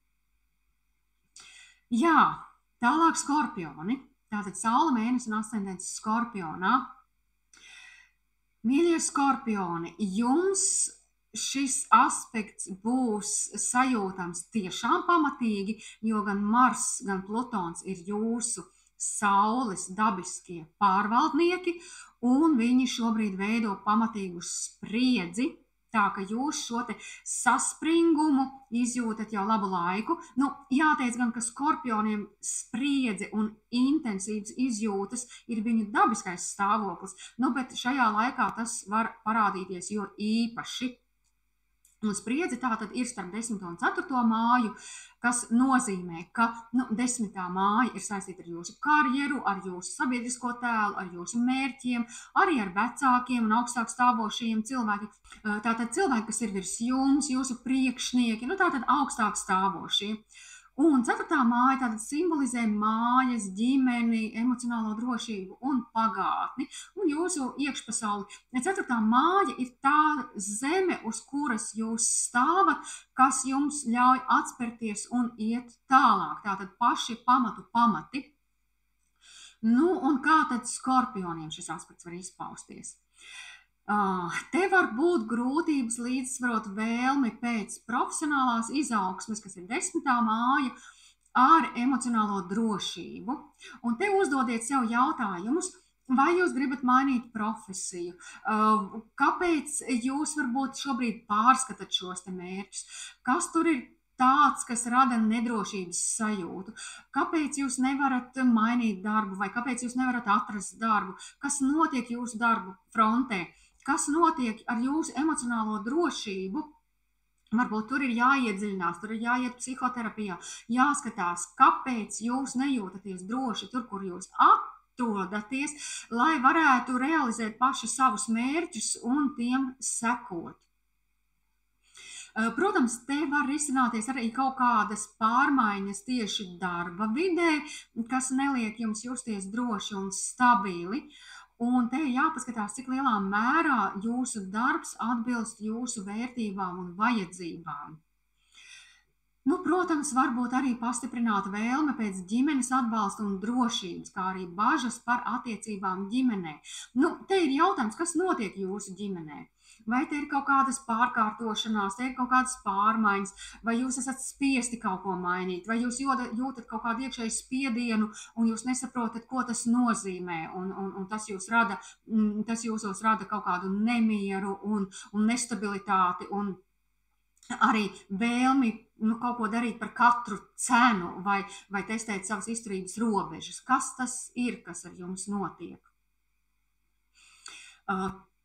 Jā, tālāk skorpioni, tātad Saule, Mēnesis un ascendents Skorpionā. Mīļie skorpioni, jums šis aspekts būs sajūtams tiešām pamatīgi, jo gan Mars, gan Plutons ir jūsu Saules dabiskie pārvaldnieki, un viņi šobrīd veido pamatīgu spriedzi, tā ka jūs šo te saspringumu izjūtat jau labu laiku. Jāteic gan, ka skorpioniem spriedze un intensīvas izjūtas ir viņu dabiskais stāvoklis, bet šajā laikā tas var parādīties jo īpaši. Un spriedzi tātad ir starp 10. un 4. māju, kas nozīmē, ka 10. māja ir saistīta ar jūsu karjeru, ar jūsu sabiedrisko tēlu, ar jūsu mērķiem, arī ar vecākiem un augstāk stāvošajiem cilvēkiem. Tātad cilvēki, kas ir virs jums, jūsu priekšnieki, tātad augstāk stāvošie. Un 4. māja tātad simbolizē mājas, ģimeni, emocionālo drošību un pagātni un jūsu iekšpasauli. 4. māja ir tā zeme, uz kuras jūs stāvat, kas jums ļauj atspērties un iet tālāk. Tātad paši pamati. Un kā tad skorpioniem šis aspekts var izpausties? Te var būt grūtības līdzsvarot vēlmi pēc profesionālās izaugsmes, kas ir 10. māja, ar emocionālo drošību. Un te uzdodiet sev jautājumus, vai jūs gribat mainīt profesiju, kāpēc jūs varbūt šobrīd pārskatat šos te mērķus, kas tur ir tāds, kas rada nedrošības sajūtu, kāpēc jūs nevarat mainīt darbu, vai kāpēc jūs nevarat atrast darbu, kas notiek jūsu darbu frontē. Kas notiek ar jūsu emocionālo drošību? Varbūt tur ir jāiedziļinās, tur ir jāiet psihoterapijā, jāskatās, kāpēc jūs nejūtaties droši tur, kur jūs atrodaties, lai varētu realizēt paši savus mērķus un tiem sekot. Protams, te var risināties arī kaut kādas pārmaiņas tieši darba vidē, kas neliek jums justies droši un stabili. Un te ir jāpaskatās, cik lielā mērā jūsu darbs atbilst jūsu vērtībām un vajadzībām. Protams, varbūt arī pastiprināta vēlme pēc ģimenes atbalsta un drošības, kā arī bažas par attiecībām ģimenē. Te ir jautājums, kas notiek jūsu ģimenē? Vai te ir kaut kādas pārkārtošanās, te ir kaut kādas pārmaiņas, vai jūs esat spiesti kaut ko mainīt, vai jūs jūtat kaut kādu iekšēju spiedienu un jūs nesaprotat, ko tas nozīmē, un tas jūsos rada kaut kādu nemieru un nestabilitāti un arī vēlmi kaut ko darīt par katru cenu vai testēt savas izturības robežas. Kas tas ir, kas ar jums notiek?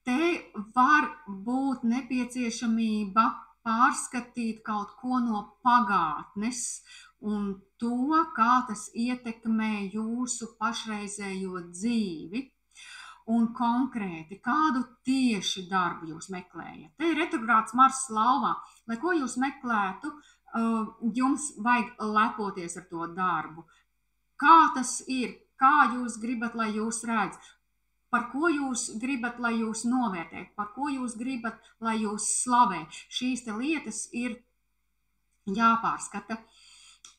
Te var būt nepieciešamība pārskatīt kaut ko no pagātnes un to, kā tas ietekmē jūsu pašreizējo dzīvi. Un konkrēti, kādu tieši darbu jūs meklējat? Te ir retrogrāds Mars lauvā. Lai ko jūs meklētu, jums vajag lepoties ar to darbu. Kā tas ir? Kā jūs gribat, lai jūs redz? Par ko jūs gribat, lai jūs novērtē? Par ko jūs gribat, lai jūs slavē? Šīs te lietas ir jāpārskata.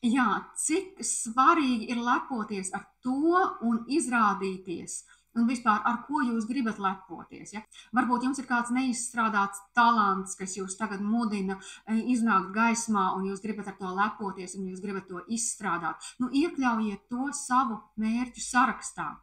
Jā, cik svarīgi ir lepoties ar to un izrādīties, un vispār ar ko jūs gribat lepoties. Ja? Varbūt jums ir kāds neizstrādāts talants, kas jūs tagad mudina iznākt gaismā, un jūs gribat ar to lepoties, un jūs gribat to izstrādāt. Nu, iekļaujiet to savu mērķu sarakstā.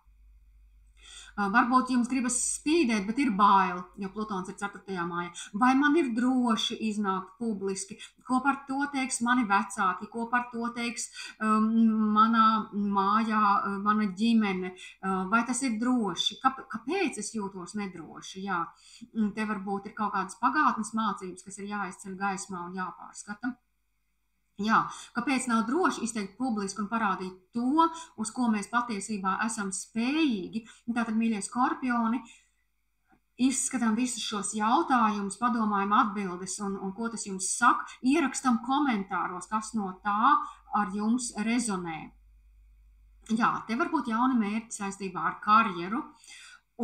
Varbūt jums gribas spīdēt, bet ir bail, jo Plutons ir 4. mājā. Vai man ir droši iznākt publiski? Ko par to teiks mani vecāki? Ko par to teiks manā mājā, mana ģimene? Vai tas ir droši? Kāpēc es jūtos nedroši? Jā. Te varbūt ir kaut kādas pagātnes mācības, kas ir jāizceļ gaismā un jāpārskata. Jā, kāpēc nav droši izteikt publiski un parādīt to, uz ko mēs patiesībā esam spējīgi? Tātad, mīļie skorpioni, izskatām visus šos jautājumus, padomājam atbildes un ko tas jums saka. Ierakstam komentāros, kas no tā ar jums rezonē. Jā, te varbūt jauni mērķi saistībā ar karjeru.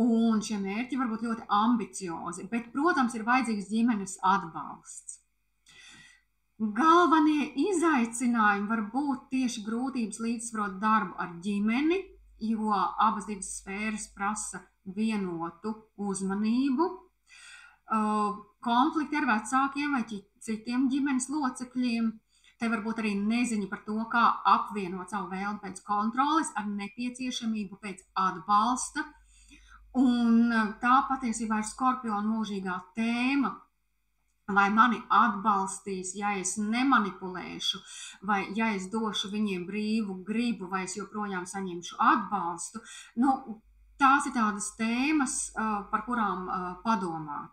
Un šie mērķi var būt ļoti ambiciozi, bet, protams, ir vajadzīgs ģimenes atbalsts. Galvenie izaicinājumi var būt tieši grūtības līdzsvarot darbu ar ģimeni, jo abas divas sfēras prasa vienotu uzmanību. Konflikti ar vecākiem vai citiem ģimenes locekļiem. Te varbūt arī neziņa par to, kā apvienot savu vēlmi pēc kontroles ar nepieciešamību pēc atbalsta. Un tā patiesībā ir Skorpiona mūžīgā tēma. Vai mani atbalstīs, ja es nemanipulēšu, vai ja es došu viņiem brīvu gribu, vai es joprojām saņemšu atbalstu. Nu, tās ir tādas tēmas, par kurām padomāt.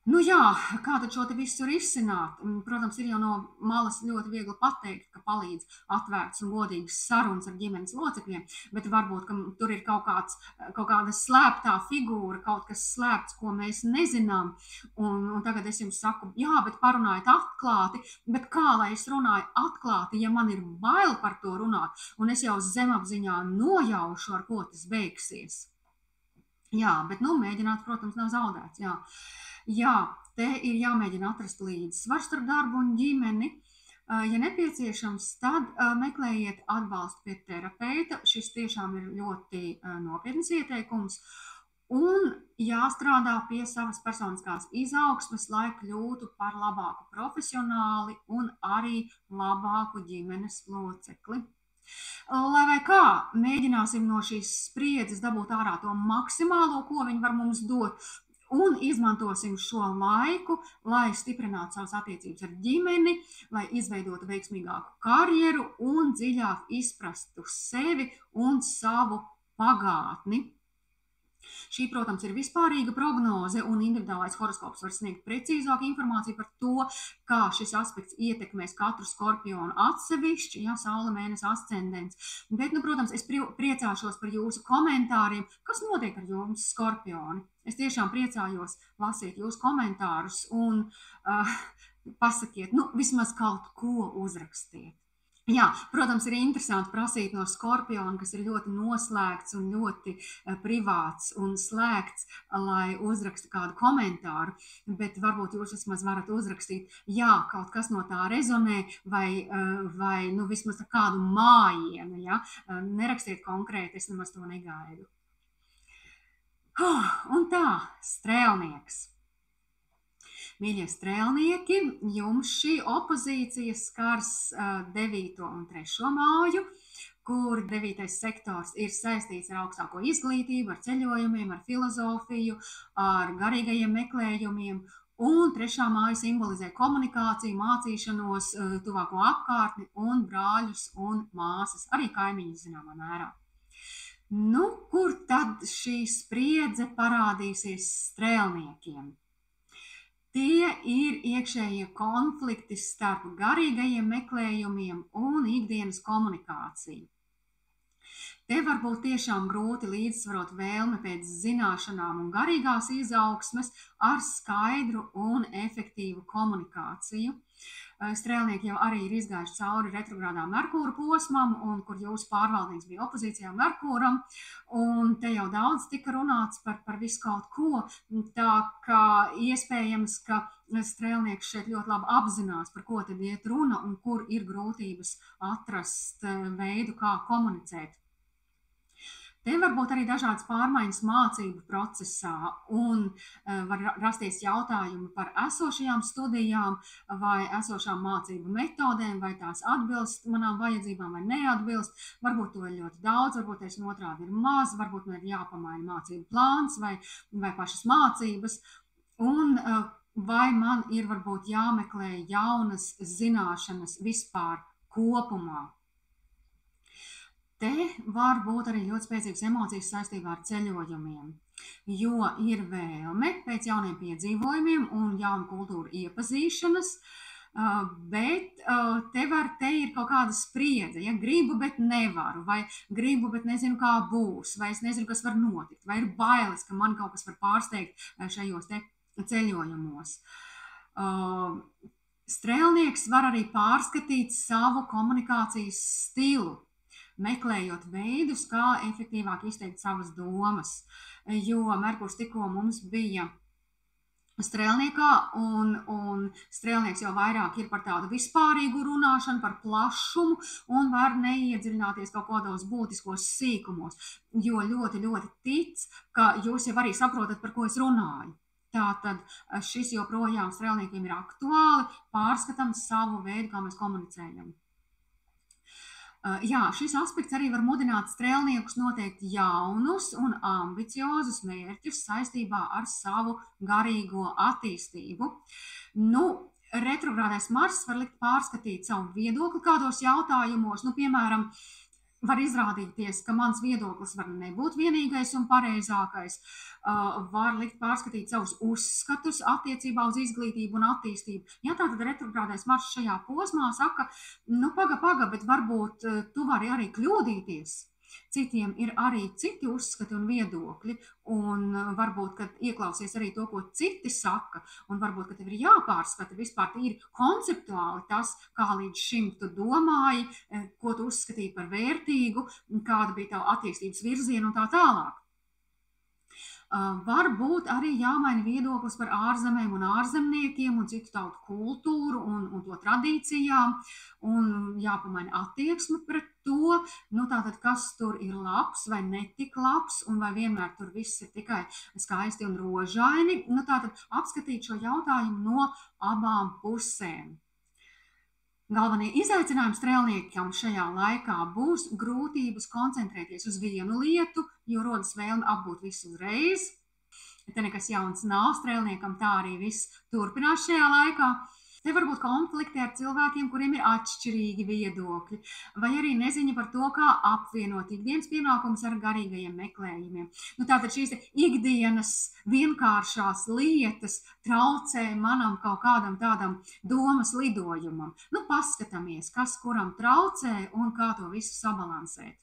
Nu jā, kā tad šo te visu risināt? Protams, ir jau no malas ļoti viegli pateikt, ka palīdz atvērts un godīgas sarunas ar ģimenes locekļiem, bet varbūt, ka tur ir kaut kāda slēptā figūra, kaut kas slēpts, ko mēs nezinām. Un tagad es jums saku, jā, bet parunājiet atklāti, bet kā lai es runāju atklāti, ja man ir bail par to runāt, un es jau zemapziņā nojaušu, ar ko tas beigsies. Jā, bet mēģināt, protams, nav zaudēts, jā. Jā, te ir jāmēģina atrast līdzsvaru starp darbu un ģimeni. Ja nepieciešams, tad meklējiet atbalstu pie terapeita. Šis tiešām ir ļoti nopietns ieteikums. Un jāstrādā pie savas personiskās izaugsmes, lai kļūtu par labāku profesionāli un arī labāku ģimenes locekli. Lai vai kā, mēģināsim no šīs spriedzes dabūt ārā to maksimālo, ko viņi var mums dot. Un izmantosim šo laiku, lai stiprinātu savas attiecības ar ģimeni, lai izveidotu veiksmīgāku karjeru un dziļāk izprastu sevi un savu pagātni. Šī, protams, ir vispārīga prognoze, un individuālais horoskops var sniegt precīzāku informāciju par to, kā šis aspekts ietekmēs katru skorpionu atsevišķi, ja saule, mēnesis, ascendents. Bet, protams, es priecāšos par jūsu komentāriem, kas notiek ar jums, skorpioni. Es tiešām priecājos lasīt jūsu komentārus un pasakiet, vismaz kaut ko uzrakstiet. Jā, protams, ir interesanti prasīt no skorpiona, kas ir ļoti noslēgts un ļoti privāts un slēgts, lai uzrakstu kādu komentāru, bet varbūt jūs vismaz varat uzrakstīt, jā, kaut kas no tā rezonē, vai vismaz ar kādu mājienu, ja? Nerakstiet konkrēti, es nemaz to negaidu. Un tā, strēlnieks. Mīļie strēlnieki, jums šī opozīcija skars 9. un 3. māju, kur 9. sektors ir saistīts ar augstāko izglītību, ar ceļojumiem, ar filozofiju, ar garīgajiem meklējumiem, un 3. māja simbolizē komunikāciju, mācīšanos, tuvāko apkārtni un brāļus un māsas, arī kaimiņus zināmā mērā. Kur tad šī spriedze parādīsies strēlniekiem? Tie ir iekšējie konflikti starp garīgajiem meklējumiem un ikdienas komunikāciju. Te var būt tiešām grūti līdzsvarot vēlmi pēc zināšanām un garīgās izaugsmes ar skaidru un efektīvu komunikāciju. Strēlnieki jau arī ir izgājuši cauri retrogrādā Merkūra posmam, un kur jūsu pārvaldnieks bija opozīcijā Merkūram, un te jau daudz tika runāts par visu kaut ko, tā kā iespējams, ka strēlnieks šeit ļoti labi apzinās, par ko tad iet runa un kur ir grūtības atrast veidu, kā komunicēt. Te var būt arī dažādas pārmaiņas mācību procesā, un var rasties jautājumi par esošajām studijām vai esošām mācību metodēm, vai tās atbilst manām vajadzībām vai neatbilst. Varbūt to ir ļoti daudz, varbūt teiksim otrādi ir maz, varbūt man ir jāpamaina mācību plāns vai pašas mācības, un vai man ir varbūt jāmeklē jaunas zināšanas vispār kopumā. Te var būt arī ļoti spēcīgas emocijas saistībā ar ceļojumiem, jo ir vēlme pēc jauniem piedzīvojumiem un jaunu kultūru iepazīšanas, bet te ir kaut kāda spriedze, ja gribu, bet nevaru, vai gribu, bet nezinu, kā būs, vai es nezinu, kas var notikt, vai ir bailes, ka man kaut kas var pārsteigt šajos te ceļojumos. Strēlnieks var arī pārskatīt savu komunikācijas stilu, meklējot veidus, kā efektīvāk izteikt savas domas, jo Merkurs tikko mums bija strēlniekā, un strēlnieks jau vairāk ir par tādu vispārīgu runāšanu, par plašumu, un var neiedziļināties kaut kādos būtiskos sīkumos, jo ļoti, ļoti tic, ka jūs jau arī saprotat, par ko es runāju. Tātad šis joprojām strēlniekiem ir aktuāli, pārskatām savu veidu, kā mēs komunicējam. Jā, šis aspekts arī var mudināt strēlniekus noteikt jaunus un ambiciozus mērķus saistībā ar savu garīgo attīstību. Retrogrādais Marss var likt pārskatīt savu viedokli kādos jautājumos, piemēram, var izrādīties, ka mans viedoklis var nebūt vienīgais un pareizākais, var likt pārskatīt savus uzskatus attiecībā uz izglītību un attīstību. Ja tātad retrogrādais Marss šajā posmā saka, paga, bet varbūt tu vari arī kļūdīties. Citiem ir arī citi uzskati un viedokļi, un varbūt, kad ieklausies arī to, ko citi saka, un varbūt, ka tev ir jāpārskata vispār tīri konceptuāli tas, kā līdz šim tu domāji, ko tu uzskatīji par vērtīgu, kāda bija tava attīstības virziena un tā tālāk. Varbūt arī jāmaina viedoklis par ārzemēm un ārzemniekiem un citu tautu kultūru un to tradīcijām, un jāpamaina attieksme pret to, tātad kas tur ir labs vai netik labs, un vai vienmēr tur viss ir tikai skaisti un rožaini. Tātad apskatīt šo jautājumu no abām pusēm. Galvenie izaicinājumi strēlniekam šajā laikā būs grūtības koncentrēties uz vienu lietu, jo rodas vēlme apgūt visu uzreiz. Te nekas jauns nav strēlniekam, tā arī viss turpinās šajā laikā. Te var būt konflikti ar cilvēkiem, kuriem ir atšķirīgi viedokļi, vai arī neziņa par to, kā apvienot ikdienas pienākumus ar garīgajiem meklējumiem. Tātad šīs ikdienas vienkāršās lietas traucē manam kaut kādam tādam domas lidojumam. Paskatāmies, kas kuram traucē un kā to visu sabalansēt.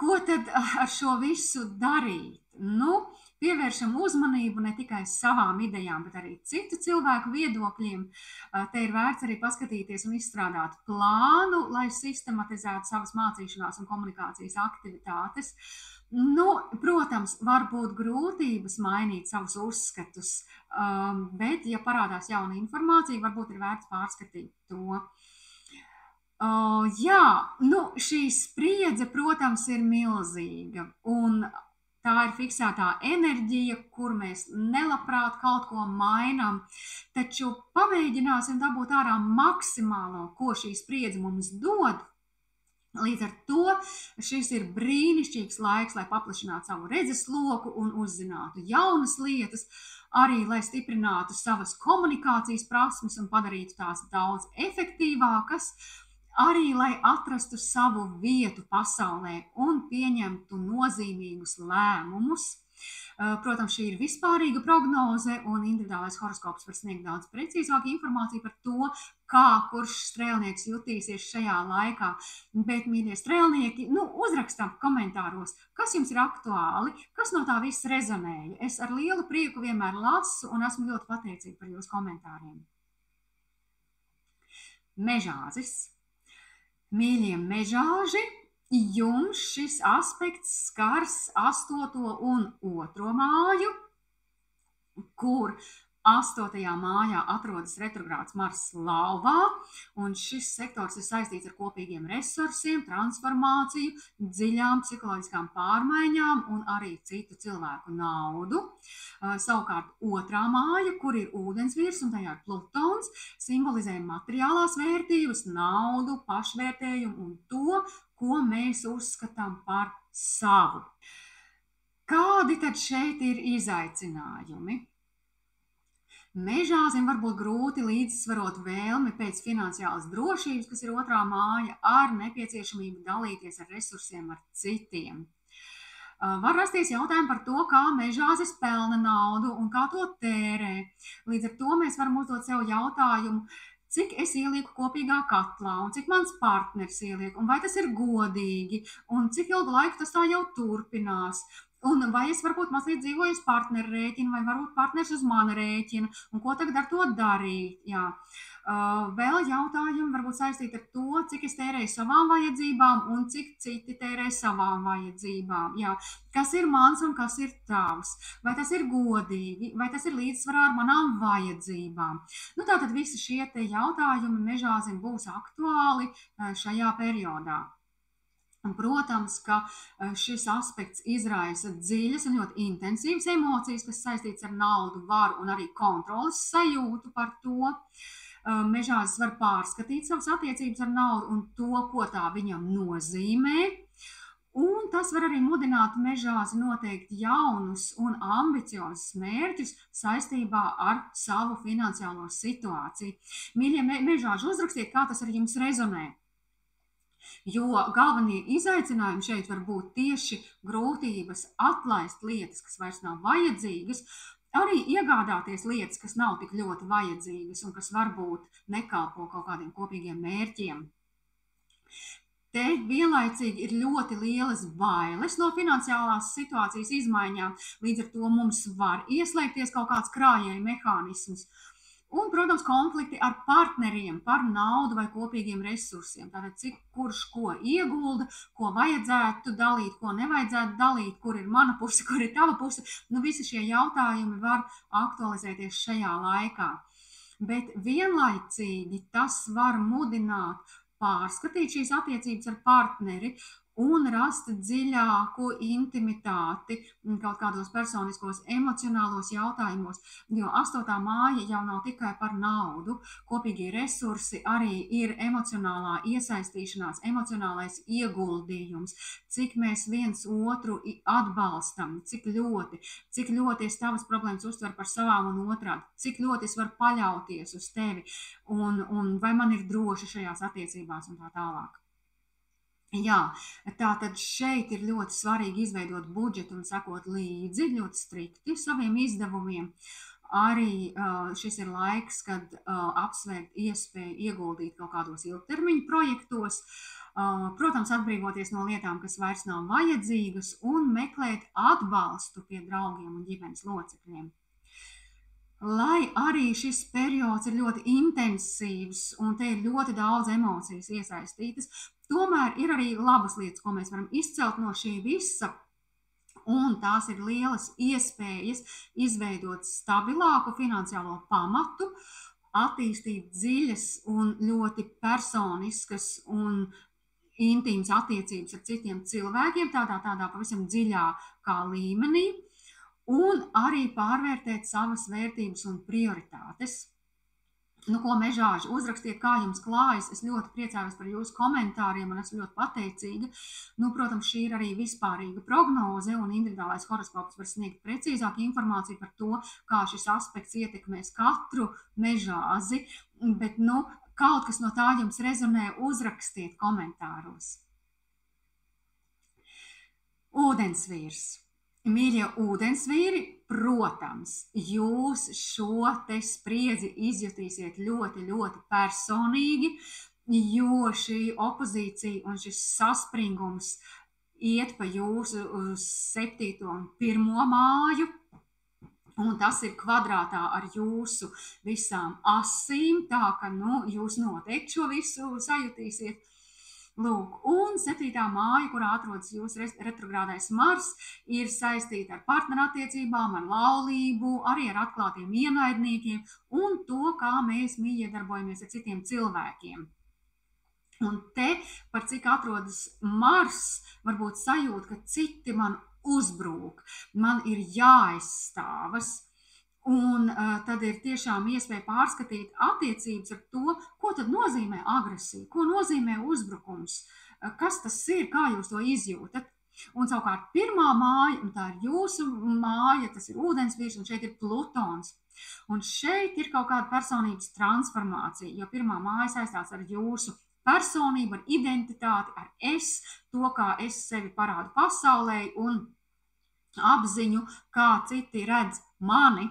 Ko tad ar šo visu darīt? Pievēršam uzmanību ne tikai savām idejām, bet arī citu cilvēku viedokļiem. Te ir vērts arī paskatīties un izstrādāt plānu, lai sistematizētu savas mācīšanās un komunikācijas aktivitātes. Protams, var būt grūtības mainīt savus uzskatus, bet, ja parādās jauna informācija, varbūt ir vērts pārskatīt to. Šī spriedze, protams, ir milzīga, un tā ir fiksētā enerģija, kur mēs nelabprāt kaut ko mainām, taču pamēģināsim dabūt ārā maksimālo, ko šī spriedze mums dod. Līdz ar to šis ir brīnišķīgs laiks, lai paplašinātu savu redzesloku un uzzinātu jaunas lietas, arī lai stiprinātu savas komunikācijas prasmes un padarītu tās daudz efektīvākas, arī lai atrastu savu vietu pasaulē un pieņemtu nozīmīgus lēmumus. Protams, šī ir vispārīga prognoze, un individuālais horoskops var sniegt daudz precīzāku informāciju par to, kā kurš strēlnieks jutīsies šajā laikā. Bet, mīļie strēlnieki, uzrakstām komentāros, kas jums ir aktuāli, kas no tā viss rezonēja. Es ar lielu prieku vienmēr lasu un esmu ļoti pateicīga par jūsu komentāriem. Mežāzis. Mīļie mežāži, jums šis aspekts skars 8. un 2. māju, kur 8. mājā atrodas retrogrāds Mars lauvā, un šis sektors ir saistīts ar kopīgiem resursiem, transformāciju, dziļām psiholoģiskām pārmaiņām un arī citu cilvēku naudu. Savukārt 2. māja, kur ir ūdensvīrs un tajā ir Plutons, simbolizē materiālās vērtības, naudu, pašvērtējumu un to, ko mēs uzskatām par savu. Kādi tad šeit ir izaicinājumi? Mežāzim var būt grūti līdzsvarot vēlmi pēc finansiālas drošības, kas ir 2. māja, ar nepieciešamību dalīties ar resursiem ar citiem. Var rasties jautājumi par to, kā mežāzis pelna naudu un kā to tērē. Līdz ar to mēs varam uzdot sev jautājumu, cik es ielieku kopīgā katlā un cik mans partners ieliek, un vai tas ir godīgi, un cik ilgu laiku tas tā jau turpinās. Un vai es varbūt mazliet dzīvoju uz partneru rēķina, vai varbūt partners uz mana rēķina, un ko tagad ar to darīt? Jā. Vēl jautājumi varbūt saistīti ar to, cik es tērēju savām vajadzībām un cik citi tērē savām vajadzībām. Jā. Kas ir mans un kas ir tavs? Vai tas ir godīgi, vai tas ir līdzsvarā ar manām vajadzībām? Tātad visi šie te jautājumi mežāzim būs aktuāli šajā periodā. Un, protams, ka šis aspekts izraisa dziļas un ļoti intensīvas emocijas, kas saistīts ar naudu, varu un arī kontrolas sajūtu par to. Mežāzis var pārskatīt savas attiecības ar naudu un to, ko tā viņam nozīmē. Un tas var arī mudināt mežāzi noteikt jaunus un ambiciozus mērķus saistībā ar savu finansiālo situāciju. Mīļie mežāži, uzrakstiet, kā tas ar jums rezonē. Jo galvenie izaicinājumi šeit var būt tieši grūtības atlaist lietas, kas vairs nav vajadzīgas, arī iegādāties lietas, kas nav tik ļoti vajadzīgas un kas varbūt nekalpo kaut kādiem kopīgiem mērķiem. Te vienlaicīgi ir ļoti lielas bailes no finansiālās situācijas izmaiņām, līdz ar to mums var ieslēgties kaut kāds krājēju mehānisms. Un, protams, konflikti ar partneriem par naudu vai kopīgiem resursiem. Tātad, cik kurš ko iegulda, ko vajadzētu dalīt, ko nevajadzētu dalīt, kur ir mana puse, kur ir tava puse. Visi šie jautājumi var aktualizēties šajā laikā. Bet vienlaicīgi tas var mudināt pārskatīt šīs attiecības ar partneri un rast dziļāku intimitāti kaut kādos personiskos, emocionālos jautājumos, jo 8. māja jau nav tikai par naudu. Kopīgie resursi arī ir emocionālā iesaistīšanās, emocionālais ieguldījums, cik mēs viens otru atbalstam, cik ļoti es tavas problēmas uztveru par savām un otrādi, cik ļoti es varu paļauties uz tevi un vai man ir droši šajās attiecībās un tā tālāk. Jā, tātad šeit ir ļoti svarīgi izveidot budžetu un sekot līdzi ļoti strikti saviem izdevumiem. Arī šis ir laiks, kad apsvērt iespēju ieguldīt kaut kādos ilgtermiņu projektos, protams, atbrīvoties no lietām, kas vairs nav vajadzīgas, un meklēt atbalstu pie draugiem un ģimenes locekļiem. Lai arī šis periods ir ļoti intensīvs un te ir ļoti daudz emocijas iesaistītas, tomēr ir arī labas lietas, ko mēs varam izcelt no šī visa, un tās ir lielas iespējas izveidot stabilāku finansiālo pamatu, attīstīt dziļas un ļoti personiskas un intīmas attiecības ar citiem cilvēkiem, tādā pavisam dziļākā līmenī, un arī pārvērtēt savas vērtības un prioritātes. Ko mežāži, uzrakstiet, kā jums klājas. Es ļoti priecājos par jūsu komentāriem un esmu ļoti pateicīga. Protams, šī ir arī vispārīga prognoze un individuālais horoskops var sniegt precīzāku informāciju par to, kā šis aspekts ietekmēs katru mežāzi, bet kaut kas no tā jums rezonē, uzrakstiet komentāros. Ūdensvīrs. Mīļie ūdensvīri, protams, jūs šo te spriedzi izjutīsiet ļoti, ļoti personīgi, jo šī opozīcija un šis saspringums iet pa jūsu 7. un 1. māju, un tas ir kvadrātā ar jūsu visām asīm, tā ka, jūs noteikti šo visu sajutīsiet. Lūk, un 7. māja, kurā atrodas jūsu retrogrādais Mars, ir saistīta ar partnerattiecībām, ar laulību, arī ar atklātiem ienaidniekiem un to, kā mēs mīļiedarbojamies ar citiem cilvēkiem. Un te, par cik atrodas Mars, varbūt sajūt, ka citi man uzbrūk, man ir jāaizstāvas. Un tad ir tiešām iespēja pārskatīt attiecības ar to, ko tad nozīmē agresija, ko nozīmē uzbrukums, kas tas ir, kā jūs to izjūtat. Un savukārt 1. māja, un tā ir jūsu māja, tas ir ūdensvīrs, un šeit ir Plutons. Un šeit ir kaut kāda personības transformācija, jo 1. māja saistās ar jūsu personību, ar identitāti, ar es, to, kā es sevi parādu pasaulē, un apziņu, kā citi redz mani.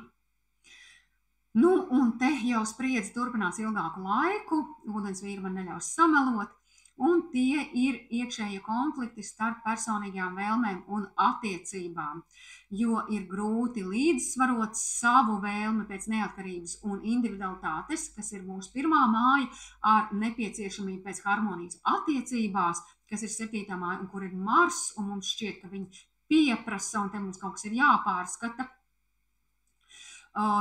Un te jau spriedzi turpinās ilgāku laiku, ūdensvīri man neļaus samelot, un tie ir iekšējie konflikti starp personīgajām vēlmēm un attiecībām, jo ir grūti līdzsvarot savu vēlmi pēc neatkarības un individualitātes, kas ir mūsu 1. māja, ar nepieciešamību pēc harmonijas attiecībās, kas ir 7. māja, un kur ir Mars, un mums šķiet, ka viņi pieprasa, un te mums kaut kas ir jāpārskata.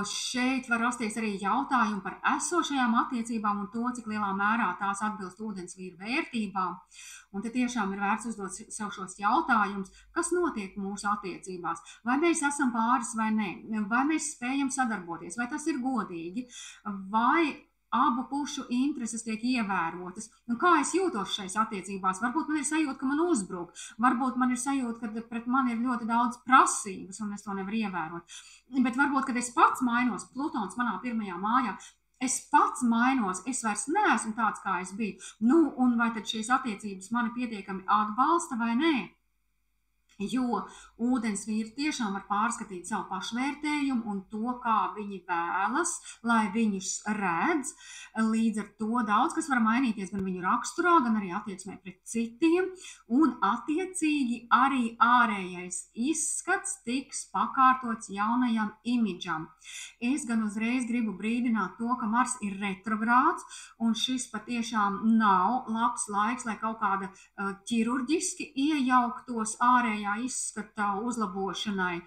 Šeit var rasties arī jautājumi par esošajām attiecībām un to, cik lielā mērā tās atbilst ūdensvīru vērtībām. Un te tiešām ir vērts uzdot sev šos jautājumus, kas notiek mūsu attiecībās. Vai mēs esam pāris vai nē? Vai mēs spējam sadarboties? Vai tas ir godīgi? Vai abu pušu intereses tiek ievērotas? Un kā es jūtos šais attiecībās? Varbūt man ir sajūta, ka man uzbruk. Varbūt man ir sajūta, ka pret mani ir ļoti daudz prasības un es to nevaru ievērot. Bet varbūt, kad es pats mainos, Plutons manā 1. mājā, es pats mainos, es vairs neesmu tāds, kā es biju. Un vai tad šīs attiecības mani pietiekami atbalsta vai nē? Jo ūdensvīri tiešām var pārskatīt savu pašvērtējumu un to, kā viņi vēlas, lai viņus redz. Līdz ar to daudz kas var mainīties gan viņu raksturā, gan arī attieksmē pret citiem, un attiecīgi arī ārējais izskats tiks pakārtots jaunajam imidžam. Es gan uzreiz gribu brīdināt to, ka Mars ir retrogrāds, un šis patiešām nav labs laiks, lai kaut kāda ķirurģiski iejauktos ārējā izskata uzlabošanai,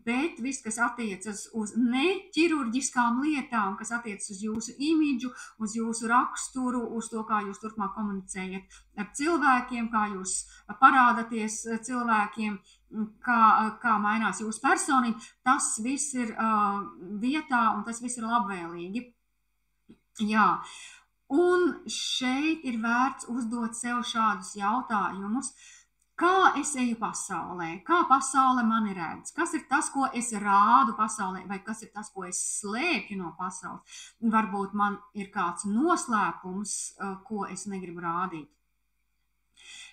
bet viss, kas attiecas uz neķirurģiskām lietām, kas attiecas uz jūsu imidžu, uz jūsu raksturu, uz to, kā jūs turpmāk komunicējat ar cilvēkiem, kā jūs parādaties cilvēkiem, kā mainās jūsu personība, tas viss ir vietā un tas viss ir labvēlīgi. Jā. Un šeit ir vērts uzdot sev šādus jautājumus. Kā es eju pasaulē? Kā pasaule mani redz? Kas ir tas, ko es rādu pasaulē, vai kas ir tas, ko es slēpju no pasaules? Varbūt man ir kāds noslēpums, ko es negribu rādīt.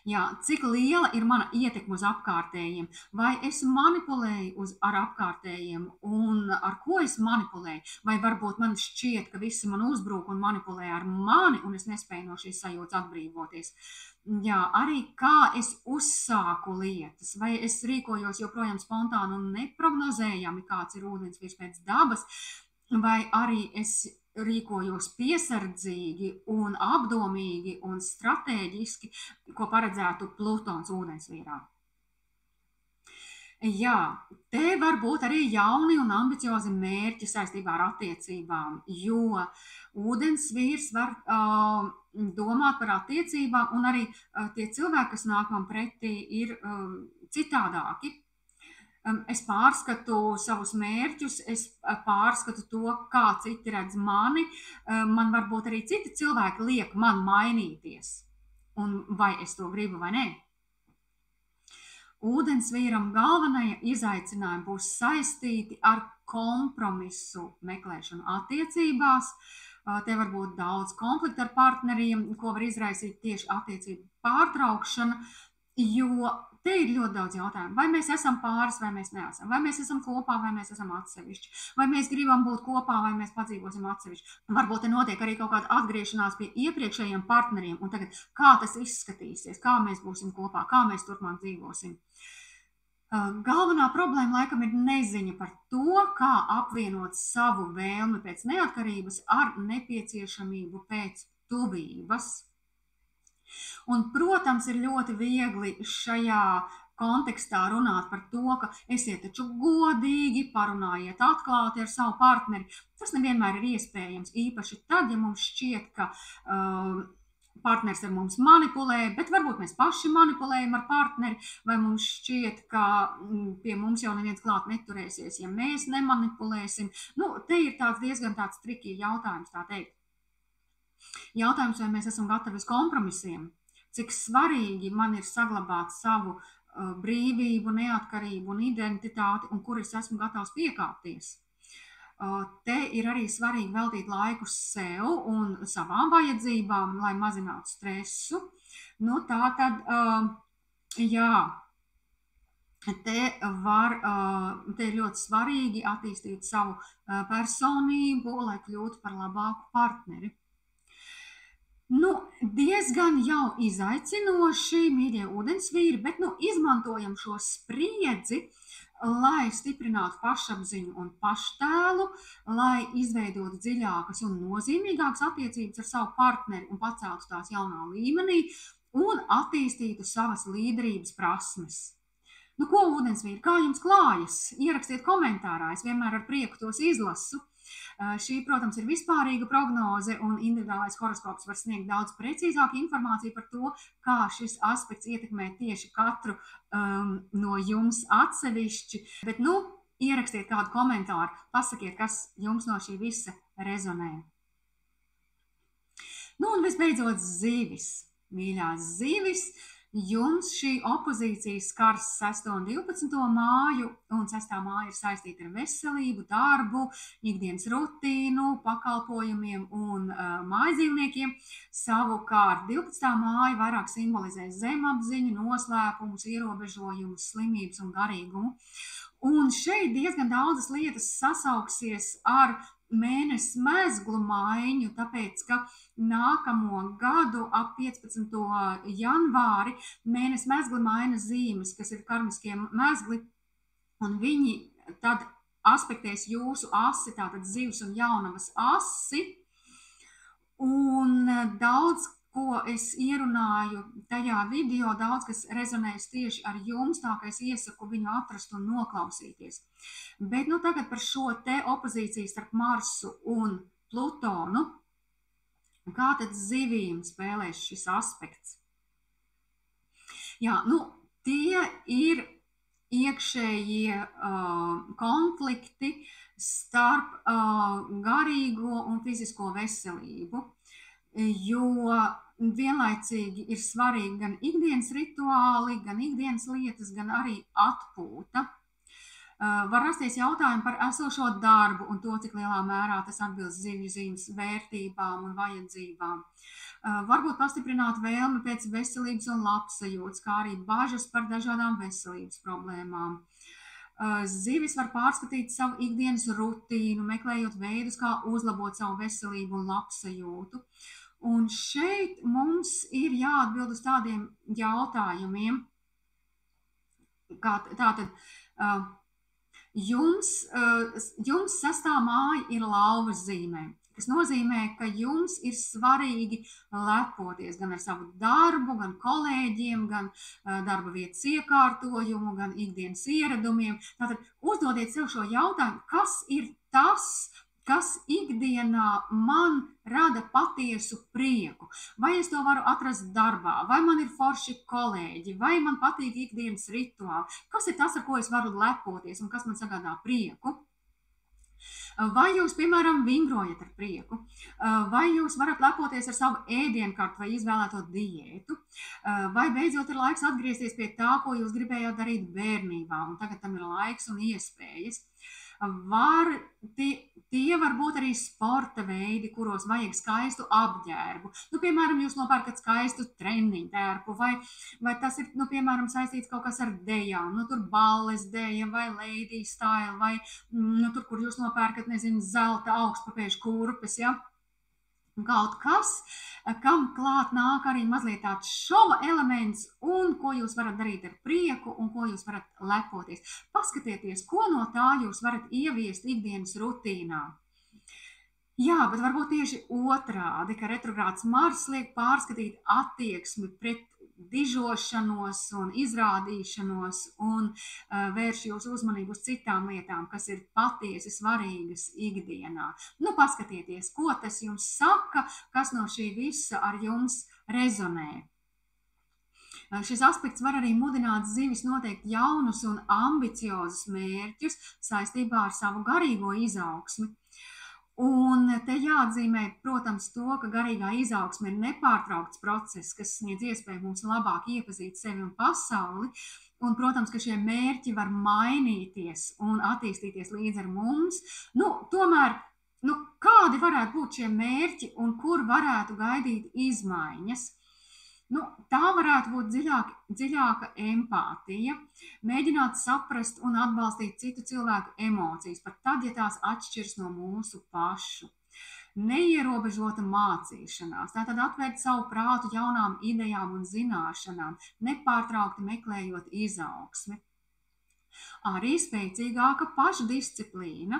Jā, cik liela ir mana ietekme uz apkārtējiem? Vai es manipulēju ar apkārtējiem un ar ko es manipulēju? Vai varbūt man šķiet, ka visi man uzbrūk un manipulē ar mani un es nespēju no šīs sajūtas atbrīvoties? Jā, arī kā es uzsāku lietas, vai es rīkojos joprojām spontāni un neprognozējami, kāds ir ūdensvīrs pēc dabas, vai arī es rīkojos piesardzīgi un apdomīgi un stratēģiski, ko paredzētu Plutons ūdensvīrā. Jā, te var būt arī jauni un ambiciozi mērķi saistībā ar attiecībām, jo ūdensvīrs var domāt par attiecībām, un arī tie cilvēki, kas nāk man pretī, ir citādāki. Es pārskatu savus mērķus, es pārskatu to, kā citi redz mani. Man varbūt arī citi cilvēki liek man mainīties, un vai es to gribu vai nē. Ūdensvīram galvenie izaicinājumi būs saistīti ar kompromisu meklēšanu attiecībās. Te var būt daudz konfliktu ar partneriem, ko var izraisīt tieši attiecību pārtraukšana, jo te ir ļoti daudz jautājumu. Vai mēs esam pāris, vai mēs neesam? Vai mēs esam kopā, vai mēs esam atsevišķi? Vai mēs gribam būt kopā, vai mēs padzīvosim atsevišķi? Varbūt te notiek arī kaut kāda atgriešanās pie iepriekšējiem partneriem, un tagad kā tas izskatīsies, kā mēs būsim kopā, kā mēs turpmāk dzīvosim. Galvenā problēma laikam ir neziņa par to, kā apvienot savu vēlmi pēc neatkarības ar nepieciešamību pēc tuvības. Un, protams, ir ļoti viegli šajā kontekstā runāt par to, ka esiet taču godīgi, parunājiet atklāti ar savu partneri. Tas nevienmēr ir iespējams, īpaši tad, ja mums šķiet, ka partners ar mums manipulē, bet varbūt mēs paši manipulējam ar partneri, vai mums šķiet, ka pie mums jau neviens klāt neturēsies, ja mēs nemanipulēsim. Te ir diezgan tāds trikī jautājums, tā teikt. Jautājums, vai mēs esam gatavi uz kompromisiem, cik svarīgi man ir saglabāt savu brīvību, neatkarību un identitāti, un kur es esmu gatavs piekāpties. Te ir arī svarīgi veltīt laiku sev un savām vajadzībām, lai mazinātu stresu. Tā tad, jā, te ir ļoti svarīgi attīstīt savu personību, lai kļūtu par labāku partneri. Diezgan jau izaicinoši, mīļie ūdensvīri, bet izmantojam šo spriedzi, lai stiprinātu pašapziņu un paštēlu, lai izveidotu dziļākas un nozīmīgākas attiecības ar savu partneri un paceltu tās jaunā līmenī un attīstītu savas līderības prasmes. Ko ūdensvīri, kā jums klājas? Ierakstiet komentārā, es vienmēr ar prieku tos izlasu. Šī, protams, ir vispārīga prognoze, un individuālais horoskops var sniegt daudz precīzāku informāciju par to, kā šis aspekts ietekmē tieši katru no jums atsevišķi. Bet, ierakstiet kādu komentāru, pasakiet, kas jums no šī visa rezonē. Un visbeidzot zivis. Mīļās zivis, jums šī opozīcija skars 6. un 12. māju, un 6. māja ir saistīta ar veselību, darbu, ikdienas rutīnu, pakalpojumiem un mājdzīvniekiem. Savukārt 12. māja vairāk simbolizē zemapziņu, noslēpumus, ierobežojumus, slimības un garīgumu. Un šeit diezgan daudzas lietas sasauksies ar mēnesi mezglu maiņu, tāpēc, ka nākamo gadu ap 15. janvāri mēnesi mezgli maina zīmes, kas ir karmiskie mezgli, un viņi tad aspektēs jūsu asi, tātad zivs un jaunavas asi, un daudz, ko es ierunāju tajā video, daudz, kas rezonēs tieši ar jums, tā ka es iesaku viņu atrast un noklausīties. Bet tagad par šo te opozīciju starp Marsu un Plutonu. Kā tad zivīm spēlēs šis aspekts? Jā, tie ir iekšējie konflikti starp garīgo un fizisko veselību, jo vienlaicīgi ir svarīgi gan ikdienas rituāli, gan ikdienas lietas, gan arī atpūta. Var rasties jautājumi par esošo darbu un to, cik lielā mērā tas atbilst zivju zīmes vērtībām un vajadzībām. Varbūt pastiprināt vēlmi pēc veselības un labsajūtas, kā arī bažas par dažādām veselības problēmām. Zivis var pārskatīt savu ikdienas rutīnu, meklējot veidus, kā uzlabot savu veselību un labsajūtu. Un šeit mums ir jāatbild uz tādiem jautājumiem, kā tātad jums 6. māja ir lauvas zīmē, kas nozīmē, ka jums ir svarīgi lepoties gan ar savu darbu, gan kolēģiem, gan darba vietas iekārtojumu, gan ikdienas ieradumiem. Tātad uzdodiet sev šo jautājumu, kas ir tas, kas ikdienā man rada patiesu prieku. Vai es to varu atrast darbā, vai man ir forši kolēģi, vai man patīk ikdienas rituāli. Kas ir tas, ar ko es varu lepoties un kas man sagādā prieku? Vai jūs, piemēram, vingrojat ar prieku? Vai jūs varat lepoties ar savu ēdienkartu vai izvēlēto diētu? Vai beidzot ir laiks atgriezties pie tā, ko jūs gribējāt darīt bērnībā, un tagad tam ir laiks un iespējas? Tie var būt arī sporta veidi, kuros vajag skaistu apģērbu. Nu, piemēram, jūs nopērkat skaistu treniņu tērpu, vai tas ir, nu, piemēram, saistīts kaut kas ar dejām, nu, tur balles deja vai lady style, vai, nu, tur, kur jūs nopērkat, nezinu, zelta augstpapēžu kurpes, ja? Kaut kas, kam klāt nāk arī mazliet tāds šova elements un ko jūs varat darīt ar prieku un ko jūs varat lepoties. Paskatieties, ko no tā jūs varat ieviest ikdienas rutīnā. Jā, bet varbūt tieši otrādi, ka retrogrāds Mars liek pārskatīt attieksmi pret dižošanos un izrādīšanos un vērš jūsu uzmanību uz citām lietām, kas ir patiesi svarīgas ikdienā. Nu, paskatieties, ko tas jums saka, kas no šī visa ar jums rezonē. Šis aspekts var arī mudināt zivis noteikt jaunus un ambiciozus mērķus saistībā ar savu garīgo izaugsmi. Un te jāatzīmē, protams, to, ka garīgā izaugsme ir nepārtraukts process, kas sniedz iespēju mums labāk iepazīt sevi un pasauli. Un, protams, ka šie mērķi var mainīties un attīstīties līdz ar mums. Nu, tomēr, kādi varētu būt šie mērķi un kur varētu gaidīt izmaiņas? Nu, tā varētu būt dziļāka empātija, mēģināt saprast un atbalstīt citu cilvēku emocijas, pat tad, ja tās atšķiras no mūsu pašu. Neierobežota mācīšanās, tātad atvērt savu prātu jaunām idejām un zināšanām, nepārtraukti meklējot izaugsmi. Arī spēcīgāka pašdisciplīna,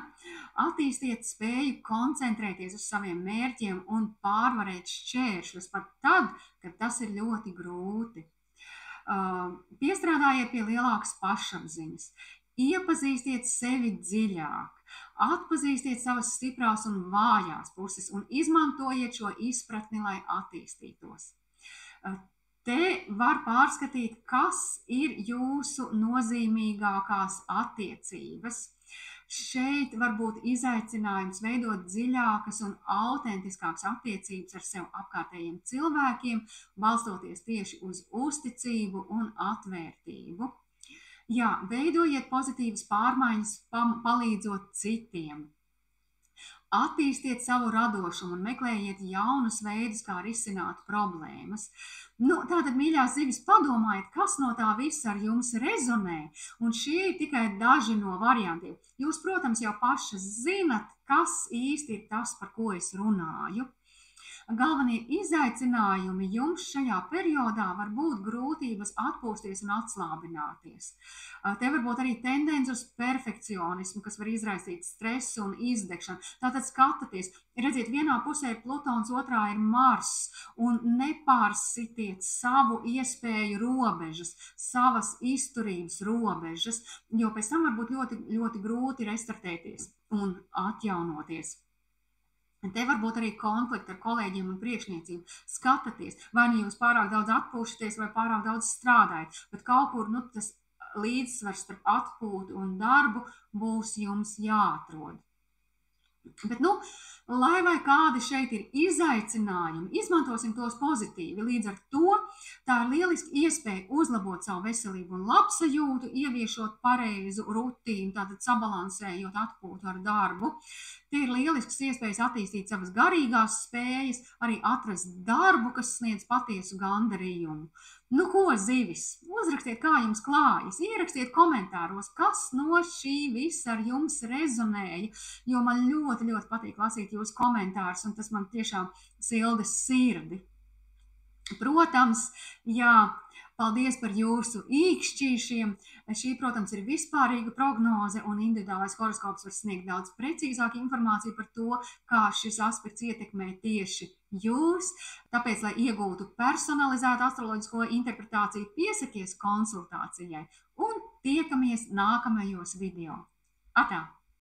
attīstiet spēju koncentrēties uz saviem mērķiem un pārvarēt šķēršļus pat tad, kad tas ir ļoti grūti. Piestrādājiet pie lielākas pašapziņas, iepazīstiet sevi dziļāk, atpazīstiet savas stiprās un vājās puses un izmantojiet šo izpratni, lai attīstītos. Te var pārskatīt, kas ir jūsu nozīmīgākās attiecības. Šeit var būt izaicinājums veidot dziļākas un autentiskākas attiecības ar sev apkārtējiem cilvēkiem, balstoties tieši uz uzticību un atvērtību. Jā, veidojiet pozitīvas pārmaiņas, palīdzot citiem. Attīstiet savu radošumu un meklējiet jaunus veidus, kā risināt problēmas. Nu, tātad, mīļās zivis, padomājiet, kas no tā visa ar jums rezonē, un šie ir tikai daži no variantiem. Jūs, protams, jau pašas zinat, kas īsti ir tas, par ko es runāju. Galvenie izaicinājumi jums šajā periodā var būt grūtības atpūsties un atslābināties. Te var būt arī tendence uz perfekcionismu, kas var izraisīt stresu un izdegšanu. Tātad skatieties, redziet, vienā pusē ir Plutons, otrā ir Mars, un nepārsitiet savu iespēju robežas, savas izturības robežas, jo pēc tam var būt ļoti, ļoti grūti restartēties un atjaunoties. Te var būt arī konflikti ar kolēģiem un priekšniecību. Skatieties, vai nu jūs pārāk daudz atpūšaties vai pārāk daudz strādājat, bet kaut kur tas līdzsvars starp atpūtu un darbu būs jums jāatrod. Bet, lai vai kādi šeit ir izaicinājumi, izmantosim tos pozitīvi. Līdz ar to tā ir lieliska iespēja uzlabot savu veselību un labsajūtu, ieviešot pareizu rutīnu, tātad sabalansējot atpūtu ar darbu. Tie ir lielisks iespējas attīstīt savas garīgās spējas, arī atrast darbu, kas sniedz patiesu gandarījumu. Nu, ko, zivis? Uzrakstiet, kā jums klājas, ierakstiet komentāros, kas no šī visa ar jums rezonēja, jo man ļoti, ļoti patīk lasīt jūsu komentārus, un tas man tiešām silda sirdi. Protams, jā, paldies par jūsu īkšķīšiem. Šī, protams, ir vispārīga prognoze, un individuālais horoskops var sniegt daudz precīzāku informāciju par to, kā šis aspekts ietekmē tieši jūs. Tāpēc, lai iegūtu personalizētu astroloģisko interpretāciju, piesakies konsultācijai un tiekamies nākamajos video. Atā!